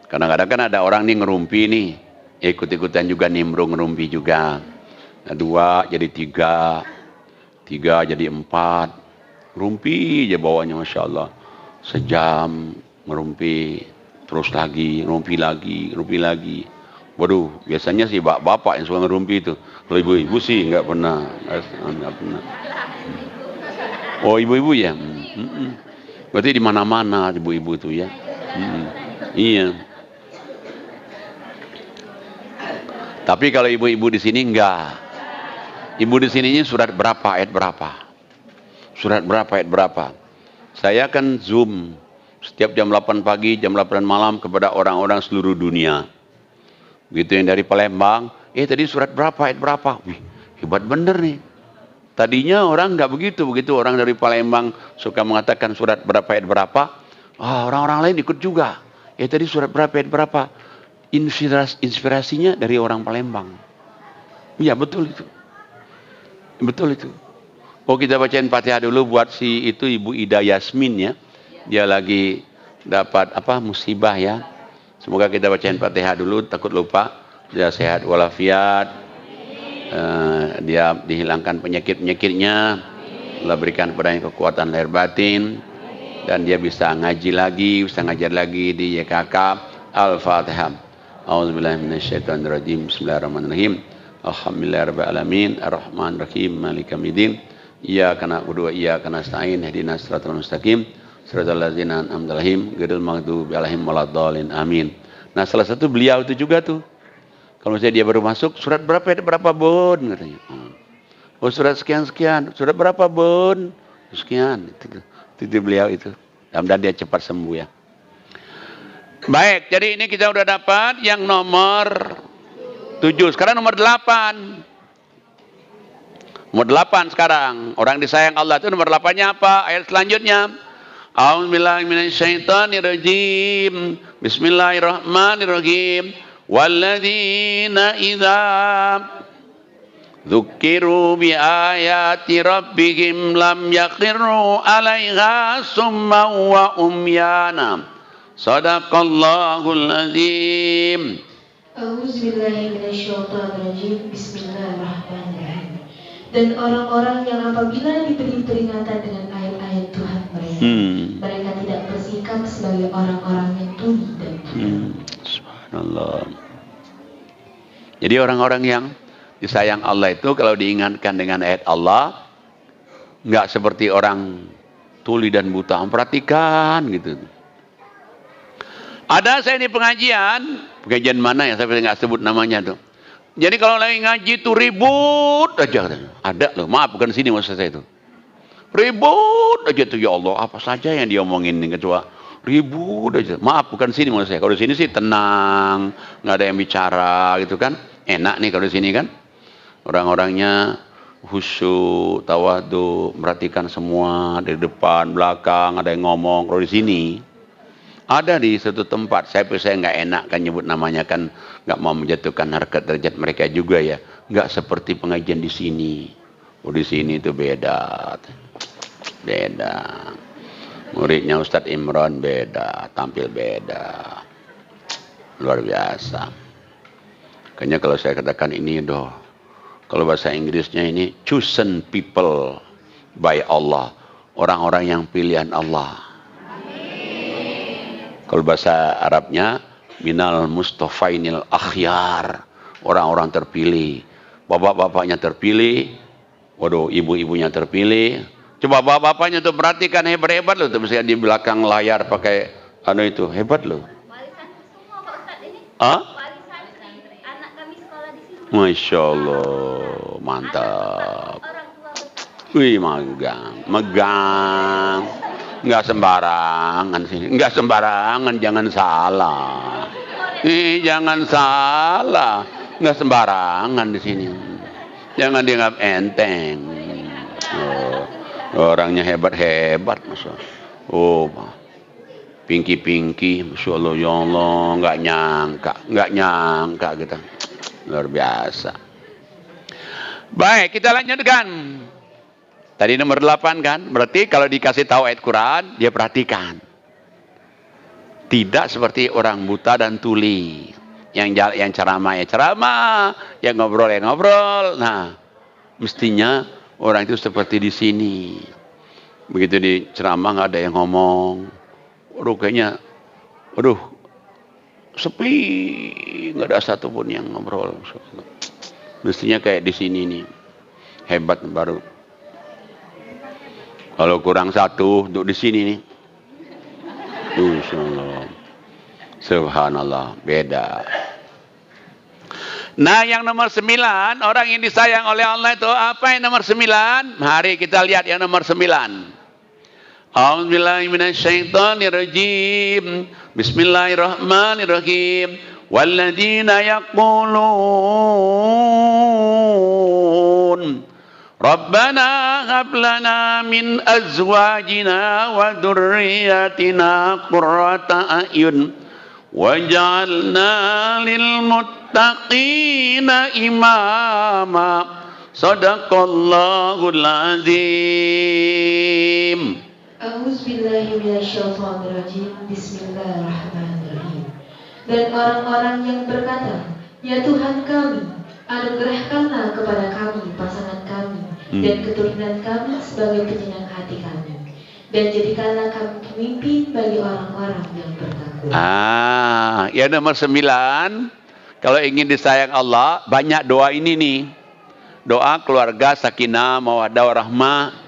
Kadang-kadang kan ada orang nih ngerumpi nih, ikut-ikutan juga nimbrung ngerumpi juga. Nah, 2 jadi 3, 3 jadi 4, ngerumpi aja bawahnya Masya Allah. Sejam ngerumpi, terus lagi, ngerumpi lagi. Waduh, biasanya sih bapak yang suka ngerumpi itu. Kalau ibu-ibu sih nggak pernah. Oh ibu-ibu ya. Berarti di mana-mana ibu-ibu itu ya. Iya. Tapi kalau ibu-ibu di sini enggak. Ibu di sininya surat berapa, ayat berapa? Surat berapa, ayat berapa? Saya kan Zoom setiap jam 8 pagi, jam 8 malam kepada orang-orang seluruh dunia. Begitu yang dari Palembang, tadi surat berapa, ayat berapa? Wih, hebat bener nih. Tadinya orang nggak begitu orang dari Palembang suka mengatakan surat berapa ayat berapa, orang-orang lain ikut juga. Tadi surat berapa ayat berapa? Inspirasinya dari orang Palembang. Iya betul itu. Betul itu. Oh kita bacain Fatihah dulu buat si itu Ibu Ida Yasmin ya. Dia lagi dapat musibah ya. Semoga kita bacain Fatihah dulu, takut lupa. Dia sehat walafiat. Dia dihilangkan penyakit-penyakitnya. Allah berikan kepadanya kekuatan lahir batin, dan dia bisa ngaji lagi, bisa ngajar lagi di YKK. Al-Fatihah. A'udzubillahi minasyaitonirrajim. Bismillahirrahmanirrahim. Alhamdulillahirabbil alamin, arrahmanirrahim, maliki yaumiddin. Iyyaka na'budu wa iyyaka nasta'in. Ihdinas siratal mustaqim. Siratal ladzina an'amta 'alaihim ghairil maghdubi 'alaihim waladdallin. Amin. Nah, salah satu beliau itu juga tuh. Kalau misalnya dia baru masuk, surat berapa Bun katanya. Oh, surat sekian. Surat berapa Bun? Sekian. Itu beliau itu. Mudah-mudahan dia cepat sembuh ya. Baik, jadi ini kita udah dapat yang nomor 7. Sekarang nomor 8. Nomor 8 sekarang. Orang disayang Allah itu nomor 8-nya apa? Ayat selanjutnya. A'udzubillahi minasyaitonirrajim. Bismillahirrahmanirrahim. Walladzina idza dzukiru bi ayati rabbihim lam yakhirru 'alaiha summan wa umyana. Sadaqallahul azim. A'udzubillahi minasyaitonirrajim. Bismillahirrahmanirrahim. Dan orang-orang yang apabila diberi peringatan dengan ayat-ayat Tuhan mereka, mereka tidak bersikap sebagai orang-orang yang tuli dan buta. Subhanallah. Jadi orang-orang yang disayang Allah itu kalau diingatkan dengan ayat Allah, nggak seperti orang tuli dan buta. Perhatikan gitu. Ada saya di pengajian mana ya, saya nggak sebut namanya tuh. Jadi kalau lagi ngaji tuh ribut aja. Ada loh, maaf bukan sini maksud saya itu. Ribut aja tuh, ya Allah, apa saja yang diomongin nih kecuali ribut aja. Maaf bukan sini maksud saya. Kalau di sini sih tenang, nggak ada yang bicara gitu kan. Enak nih kalau di sini kan. Orang-orangnya khusyuk, tawadu, merhatikan semua dari depan, belakang, ada yang ngomong. Kalau di sini ada di suatu tempat, saya nggak enak kan nyebut namanya kan, nggak mau menjatuhkan harkat derajat mereka juga ya. Nggak seperti pengajian di sini. Oh, di sini itu beda. Muridnya Ustadz Imran beda, tampil beda. Luar biasa. Kayaknya kalau saya katakan ini kalau bahasa Inggrisnya ini chosen people by Allah. Orang-orang yang pilihan Allah. Kalau bahasa Arabnya minal mustafainil akhyar, orang-orang terpilih, bapak-bapaknya terpilih, waduh, ibu-ibunya terpilih. Coba bapak-bapaknya tuh perhatikan, hebat-hebat loh tuh, misalnya di belakang layar pakai itu hebat loh. Warisan semua Pak Ustadz ini. Warisan anak kami sekolah di sini. Masya Allah, mantap. Orang tua. Wih, megang. Enggak sembarangan sini. Enggak sembarangan, jangan salah. Jangan salah. Enggak sembarangan di sini. Jangan dianggap enteng. Orangnya hebat-hebat, Masya Allah. Pinky, Masya Allah, ya Allah, enggak nyangka kita. Luar biasa. Baik, kita lanjutkan. Tadi nomor 8 kan, berarti kalau dikasih tahu ayat Quran, dia perhatikan. Tidak seperti orang buta dan tuli. Yang ceramah ya ceramah, yang ngobrol ya ngobrol. Nah, mestinya orang itu seperti di sini. Begitu di ceramah nggak ada yang ngomong. Kayaknya, sepi, nggak ada satupun yang ngobrol. Mestinya kayak di sini nih, hebat baru. Kalau kurang satu, duduk di sini nih. Subhanallah, beda. Nah, yang nomor 9, orang yang disayang oleh Allah itu apa yang nomor 9? Mari kita lihat yang nomor 9. A'udzubillahi minasyaitonirrajim. Bismillahirrahmanirrahim. Walladzina yaqulun Rabbana hab lana min azwajina wa dhurriyyatina qurrata a'yun waj'alna lil muttaqina imama. Sadaqallahul azim. A'udzubillahi minasyaitonirrajim. Bismillahirrahmanirrahim. Dan orang-orang yang berkata, ya Tuhan kami, anugerahkanlah kepada kami pasangan kami dan keturunan kami sebagai penyenang hati kami. Dan jadikanlah kami pemimpin bagi orang-orang yang bertakwa. Yang nomor 9, kalau ingin disayang Allah, banyak doa ini nih. Doa keluarga, sakinah, mawaddah, warahmah.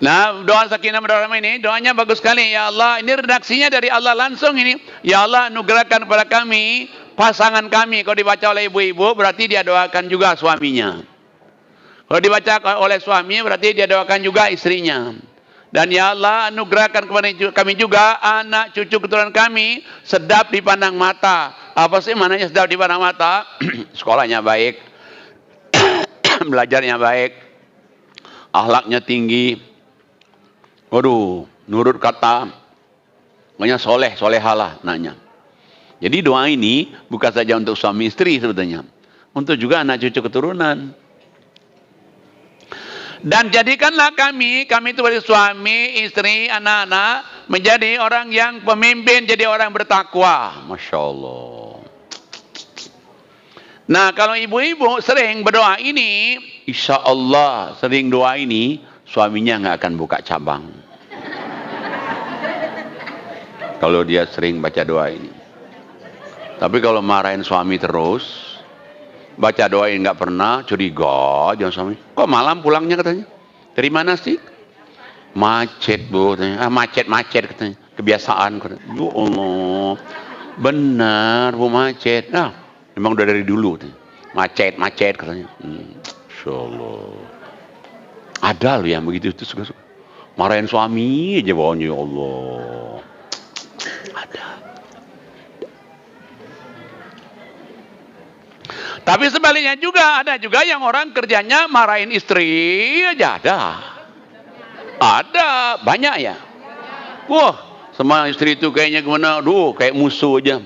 Nah, doa sakinah mawaddah warahmah ini, doanya bagus sekali. Ya Allah, ini redaksinya dari Allah langsung ini. Ya Allah, anugerahkan kepada kami, pasangan kami. Kalau dibaca oleh ibu-ibu, berarti dia doakan juga suaminya. Kalau dibaca oleh suami, berarti dia doakan juga istrinya. Dan ya Allah, anugerahkan kepada kami juga anak cucu keturunan kami sedap dipandang mata. Apa sih maknanya sedap dipandang mata? Sekolahnya baik, belajarnya baik, akhlaknya tinggi. Waduh, nurut kata, pokoknya solehalah nanya. Jadi doa ini bukan saja untuk suami istri sebetulnya, untuk juga anak cucu keturunan. Dan jadikanlah kami itu bagi suami, istri, anak-anak, menjadi orang yang pemimpin, jadi orang bertakwa. Masya Allah. Nah, kalau ibu-ibu sering berdoa ini, insya Allah sering doa ini, suaminya nggak akan buka cabang. Kalau dia sering baca doa ini. Tapi kalau marahin suami terus, baca doain nggak pernah, curiga jangan suami. Kok malam pulangnya katanya? Dari mana sih? Macet bu, katanya. Macet katanya. Kebiasaan katanya. Ya Allah, benar bu macet. Nah, memang udah dari dulu. Katanya. Macet katanya. Insya Allah. Ada loh yang begitu itu suka-suka. Marahin suami aja bawahnya, ya Allah. Ada. Tapi sebaliknya juga, ada juga yang orang kerjanya marahin istri aja, ada, banyak ya. Wah, sama istri itu kayaknya gimana, kayak musuh aja.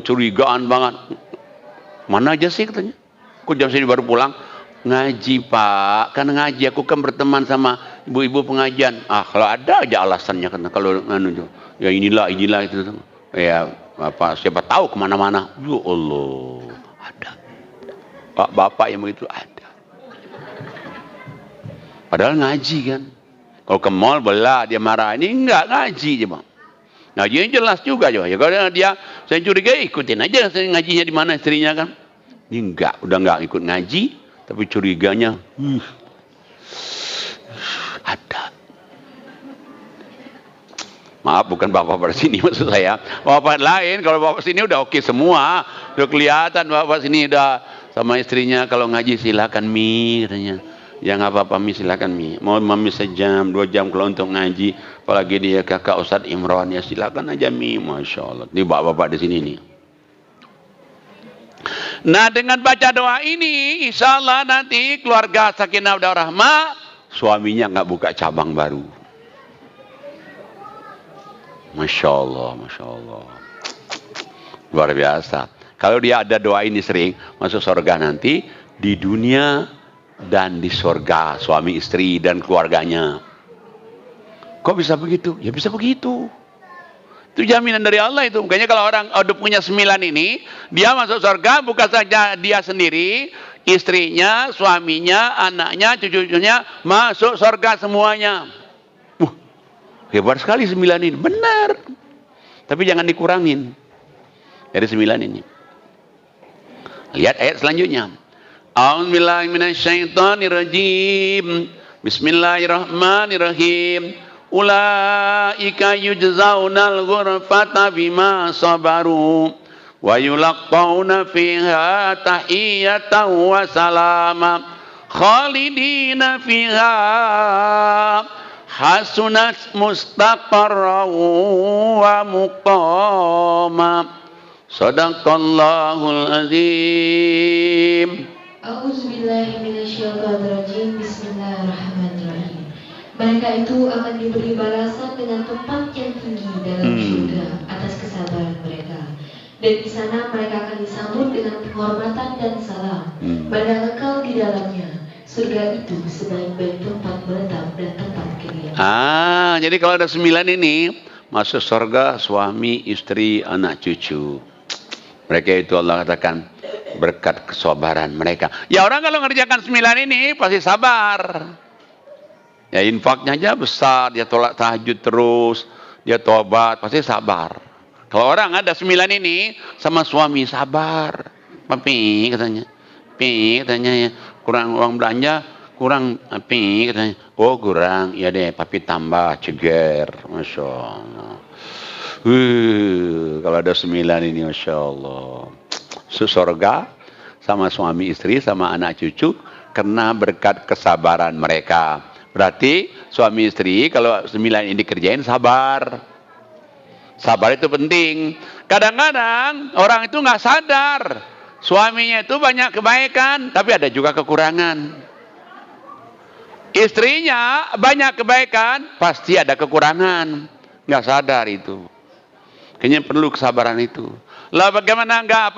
Curigaan banget. Mana aja sih katanya? Kok jam segini baru pulang? Ngaji pak, kan ngaji, aku kan berteman sama ibu-ibu pengajian. Kalau ada aja alasannya, karena kalau ya inilah itu. Ya, siapa tahu kemana-mana. Ya Allah, ada. Bapak yang begitu ada. Padahal ngaji kan. Kalau ke mall belah dia marah, ini enggak ngaji aja bang. Ngajinya jelas juga aja. Ya kalau dia, saya curiga ikutin aja ngajinya di mana istrinya kan. Ini udah enggak ikut ngaji, tapi curiganya ada. Maaf, bukan bapak-bapak sini maksud saya. Bapak lain, kalau bapak sini udah oke semua. Udah kelihatan bapak sini udah sama istrinya, kalau ngaji silakan Mi katanya. Ya nggak apa-apa Mi, silakan Mi. Mau mami sejam, 2 jam kalau untuk ngaji. Apalagi dia kakak Ustadz Imran, ya silakan aja Mi. Masya Allah. Ini bapak-bapak di sini nih. Nah, dengan baca doa ini, insya Allah nanti keluarga sakinah dan rahmah, suaminya nggak buka cabang baru. Masya Allah, Masya Allah. Luar biasa. Kalau dia ada doa ini sering, masuk surga nanti, di dunia dan di surga, suami istri dan keluarganya. Kok bisa begitu? Ya bisa begitu. Itu jaminan dari Allah itu. Makanya kalau orang udah punya 9 ini, dia masuk surga bukan saja dia sendiri, istrinya, suaminya, anaknya, cucu-cucunya, masuk surga semuanya. Hebat sekali 9 ini. Benar. Tapi jangan dikurangin dari 9 ini. Lihat ayat selanjutnya. A'udzubillahi minasyaitonirrajim. Bismillahirrahmanirrahim. Ulaika yujzaunal ghurfata bima sabaru wa yulaqauna fiha tahiyatan wa salama khalidina fiha hasunat mustaqarra wa muqama. Sadaqallahul azim. A'udzubillahi minasyaitonirrajim. Bismillahirrahmanirrahim. Mereka itu akan diberi balasan dengan tempat yang tinggi dalam surga atas kesabaran mereka. Dan di sana mereka akan disambut dengan penghormatan dan salam. Pada kekal di dalamnya. Surga itu sebaik-baik tempat menetap dan tempat kediaman. Jadi kalau ada 9 ini, masuk surga suami, istri, anak cucu. Mereka itu Allah katakan, berkat kesabaran mereka. Ya orang kalau ngerjakan 9 ini pasti sabar. Ya infaknya aja besar, dia tolak tahajud terus, dia tobat, pasti sabar. Kalau orang ada 9 ini sama suami sabar. Papi katanya. Pi katanya ya, kurang uang belanja, kurang pi katanya. Oh kurang, ya deh papi tambah ceger. Masya Allah. Kalau ada 9 ini Masya Allah. Surga sama suami istri sama anak cucu karena berkat kesabaran mereka. Berarti suami istri kalau 9 ini dikerjain sabar. Sabar itu penting. Kadang-kadang orang itu nggak sadar suaminya itu banyak kebaikan tapi ada juga kekurangan. Istrinya banyak kebaikan pasti ada kekurangan. Nggak sadar itu. Kayaknya perlu kesabaran itu. Lah bagaimana enggak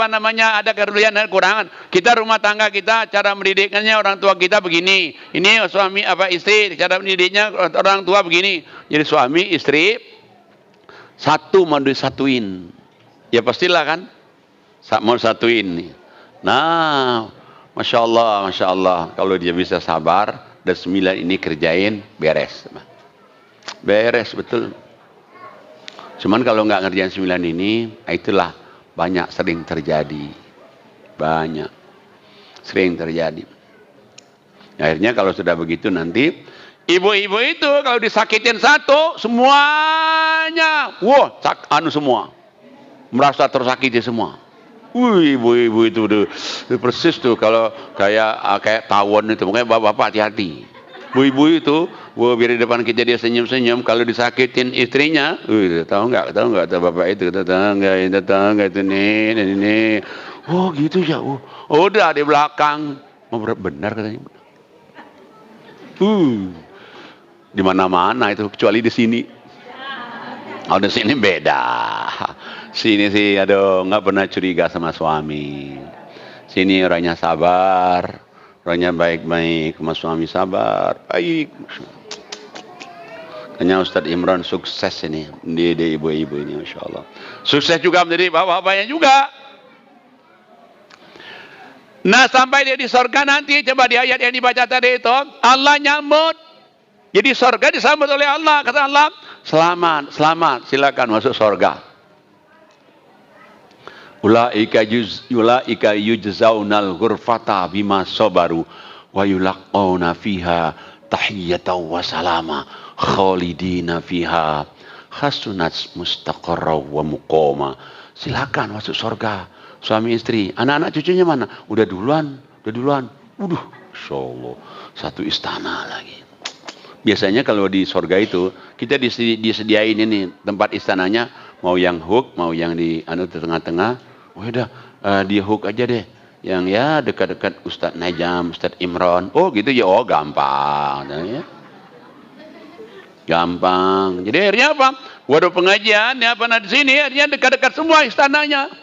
ada kelebihan dan kekurangan. Kita rumah tangga kita cara mendidiknya orang tua kita begini. Ini suami istri cara mendidiknya orang tua begini. Jadi suami istri satu mau disatuin. Ya pastilah kan. Mau satuin. Nah, Masya Allah kalau dia bisa sabar dan 9 ini kerjain beres. Beres betul. Cuman kalau nggak ngerjain 9 ini, itulah banyak sering terjadi. Banyak. Sering terjadi. Akhirnya kalau sudah begitu nanti, ibu-ibu itu kalau disakitin satu, semuanya, semua. Merasa tersakiti semua. Ibu-ibu itu persis tuh kalau kayak tawon itu. Makanya bapak-bapak hati-hati. Ibu-ibu itu, biar di depan kita dia senyum-senyum. Kalau disakitin istrinya, tahu nggak bapak itu, tetangga itu nih. Oh gitu ya, udah di belakang. Benar katanya. Di mana-mana itu, kecuali di sini. Oh di sini beda. Sini sih, nggak pernah curiga sama suami. Sini orangnya sabar. Orangnya baik-baik, sama suami sabar, baik. Kayaknya Ustadz Imran sukses ini, di ibu-ibu ini, Masya Allah. Sukses juga menjadi bapak-bapaknya juga. Nah sampai dia di sorga nanti, coba di ayat yang dibaca tadi itu, Allah nyambut. Jadi sorga disambut oleh Allah, kata Allah, selamat, silakan masuk sorga. Ulaika yujzaunal ghurfata bima sabaru wa yulaqauna fiha tahiyyatan wa salama khalidina fiha hasunat mustaqarra wa muqama. Silakan masuk surga. Suami istri, anak-anak cucunya mana? Udah duluan. Insyaallah satu istana lagi. Biasanya kalau di surga itu kita disediain ini tempat istananya, mau yang hook, mau yang di tengah-tengah. Udah dia hook aja deh, yang ya dekat-dekat Ustadz Najam, Ustadz Imran. Oh gitu ya, gampang, ya. Gampang. Jadi akhirnya apa? Waduh pengajian ya pernah di sini, akhirnya dekat-dekat semua istananya.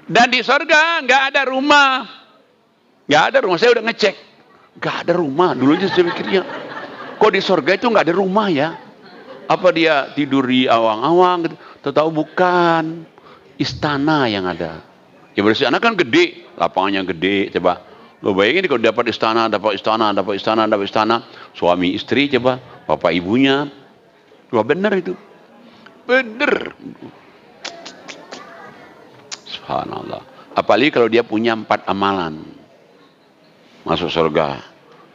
Dan di surga nggak ada rumah, Saya udah ngecek, nggak ada rumah. Dulu aja saya pikirnya, kok di surga itu nggak ada rumah ya? Apa dia tidur di awang-awang? Tahu bukan. Istana yang ada. Ya berarti istana kan gede, lapangannya gede. Coba lo bayangin kalau dapat istana, suami istri coba, bapak ibunya. Wah benar itu, benar. Subhanallah. Apalagi kalau dia punya 4 amalan, masuk surga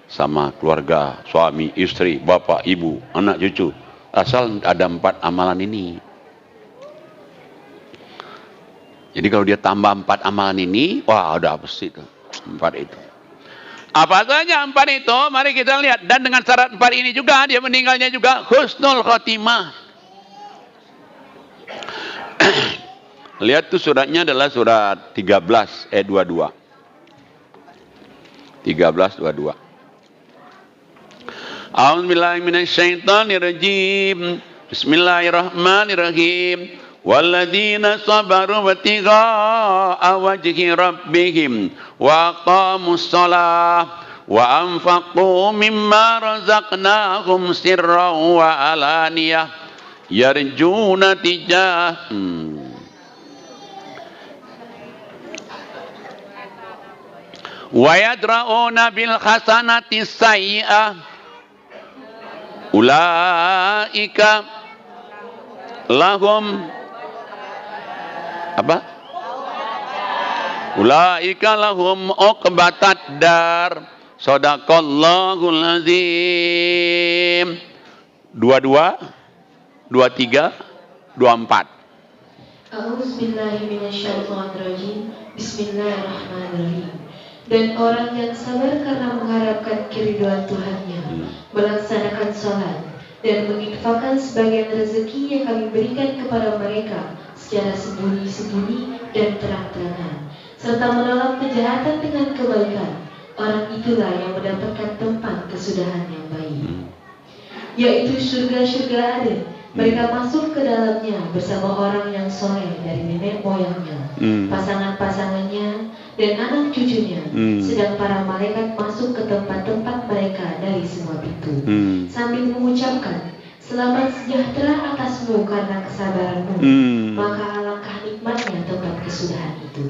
sama keluarga, suami, istri, bapak, ibu, anak, cucu. Asal ada 4 amalan ini. Jadi kalau dia tambah 4 amalan ini, wah udah apa sih itu? 4 itu. Apa saja 4 itu? Mari kita lihat. Dan dengan syarat 4 ini juga, dia meninggalnya juga husnul khotimah. Lihat tuh suratnya adalah surat 13 ayat 22. 13:22. A'udzubillahi minasyaitonirrajim. Bismillahirrahmanirrahim. Walladzina sabaru ibtigha'a wajhi rabbihim wa aqamus shalah wa anfaqu mimma razaqnahum sirran wa alaniyah yarjuna Wa yadra'una bil hasanati sayyi'ah. Ulaika lahum apa? Ulaika lahum uqbatad dar. Shadaqallahul azim. 22, 23, 24. A'udzubillahi minasyaitonirrajim. Bismillahirrahmanirrahim. Dan orang yang sabar karena mengharapkan keridhaan Tuhannya, melaksanakan sholat, dan menginfakkan sebagian rezeki yang kami berikan kepada mereka secara sembunyi-sembunyi dan terang-terangan, serta menolak kejahatan dengan kebaikan, orang itulah yang mendapatkan tempat kesudahan yang baik, yaitu surga-surga Aden. Mereka masuk ke dalamnya bersama orang yang soleh dari nenek moyangnya, pasangan-pasangannya, dan anak cucunya. Sedang para malaikat masuk ke tempat-tempat mereka dari semua pintu, sambil mengucapkan, selamat sejahtera atasmu karena kesabaranmu. Maka alangkah nikmatnya tempat kesudahan itu.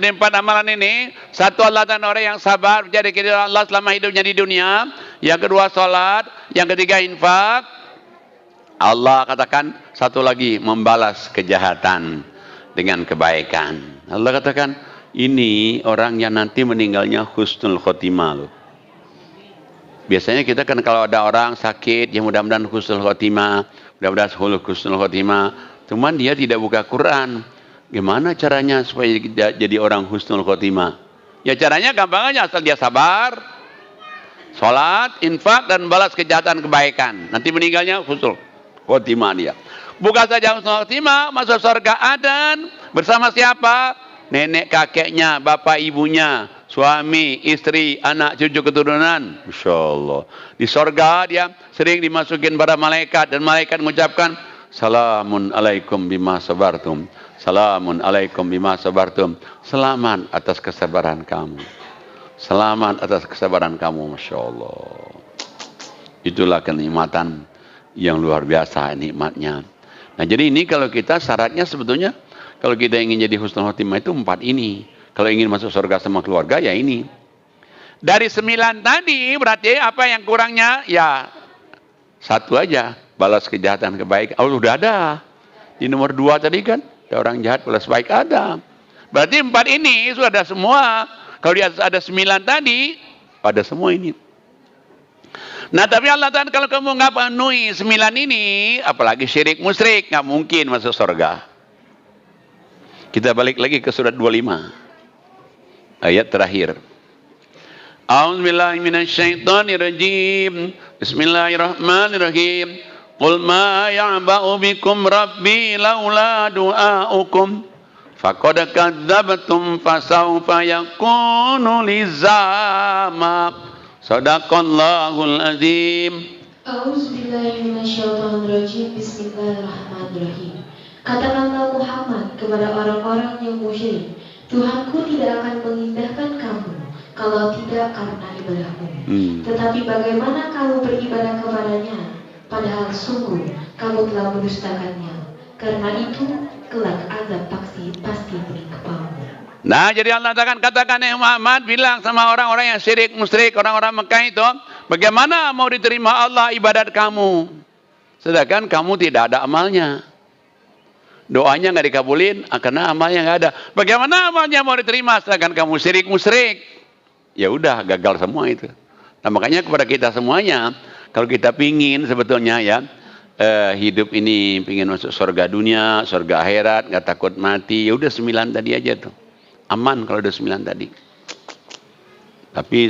Jadi 4 amalan ini. Satu, Allah dan orang yang sabar menjadi keridhaan Allah selama hidupnya di dunia. Yang kedua, salat. Yang ketiga, infak. Allah katakan satu lagi, membalas kejahatan dengan kebaikan. Allah katakan ini orang yang nanti meninggalnya husnul khotimah loh. Biasanya kita kan kalau ada orang sakit, ya mudah-mudahan husnul khotimah, mudah-mudahan husnul khotimah. Cuman dia tidak buka Quran. Gimana caranya supaya jadi orang husnul khotimah? Ya caranya gampang aja, asal dia sabar, sholat, infak, dan balas kejahatan kebaikan. Nanti meninggalnya husnul khotimah dia. Bukan saja husnul khotimah, masuk surga Aden bersama siapa? Nenek kakeknya, bapak ibunya, suami, istri, anak, cucu keturunan. Masya Allah. Di surga dia sering dimasukin para malaikat, dan malaikat mengucapkan, salamun alaikum bima sabartum. Salamun alaikum bima sabartum. Selamat atas kesabaran kamu. Selamat atas kesabaran kamu. Masya Allah. Itulah kenikmatan yang luar biasa nikmatnya. Nah, jadi ini kalau kita syaratnya sebetulnya kalau kita ingin jadi husnul khotimah itu 4 ini. Kalau ingin masuk surga sama keluarga ya ini. Dari 9 tadi berarti apa yang kurangnya? Ya 1 aja, balas kejahatan kebaikan. Oh, sudah ada. Di nomor 2 tadi kan, ada orang jahat balas baik ada. Berarti 4 ini sudah ada semua. Kalau di atas ada 9 tadi, ada semua ini. Nah, tapi Allah Ta'ala kalau kamu nggak penuhi 9 ini, apalagi syirik musyrik, nggak mungkin masuk surga. Kita balik lagi ke surat 25. Ayat terakhir. A'udzubillahi minasyaitonirrajim. Bismillahirrahmanirrahim. Qul ma ya'ba'u bikum rabbi laula du'aukum. Faqad kadzdzabtum fasawfa yakunu lizama. Shadaqallahul azim. A'udzubillahi minasyaitonirrajim. Bismillahirrahmanirrahim. Katakanlah Muhammad kepada orang-orang yang musyrik, Tuhanku tidak akan mengindahkan kamu kalau tidak karena ibadahmu. Tetapi bagaimana kamu beribadah kepadanya, padahal sungguh kamu telah mendustakannya. Karena itu kelak azab pasti menimpa. Nah, jadi Allah katakan ya Muhammad, bilang sama orang-orang yang syirik musyrik, orang-orang Mekah itu, bagaimana mau diterima Allah ibadat kamu sedangkan kamu tidak ada amalnya. Doanya nggak dikabulin karena amalnya nggak ada. Bagaimana amalnya mau diterima sedangkan kamu syirik musyrik? Ya udah, gagal semua itu. Nah, makanya kepada kita semuanya, kalau kita pingin sebetulnya ya hidup ini pingin masuk surga dunia, surga akhirat, nggak takut mati, ya udah 9 tadi aja tuh. Aman kalau udah 9 tadi. Tapi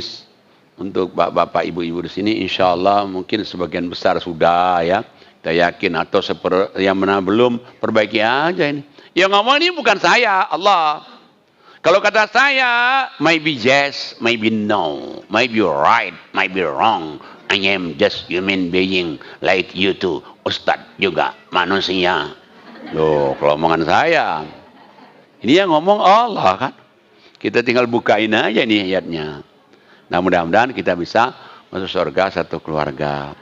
untuk bapak-bapak, ibu-ibu di sini, insya Allah mungkin sebagian besar sudah ya. Kita yakin, atau yang mana belum, perbaiki aja ini. Yang ngomong ini bukan saya, Allah. Kalau kata saya, maybe yes, maybe no, maybe right, maybe wrong. I am just human being like you too. Ustadz juga manusia. Loh, kalau omongan saya. Ini yang ngomong Allah kan. Kita tinggal bukain aja nih ayatnya. Nah, mudah-mudahan kita bisa masuk surga satu keluarga.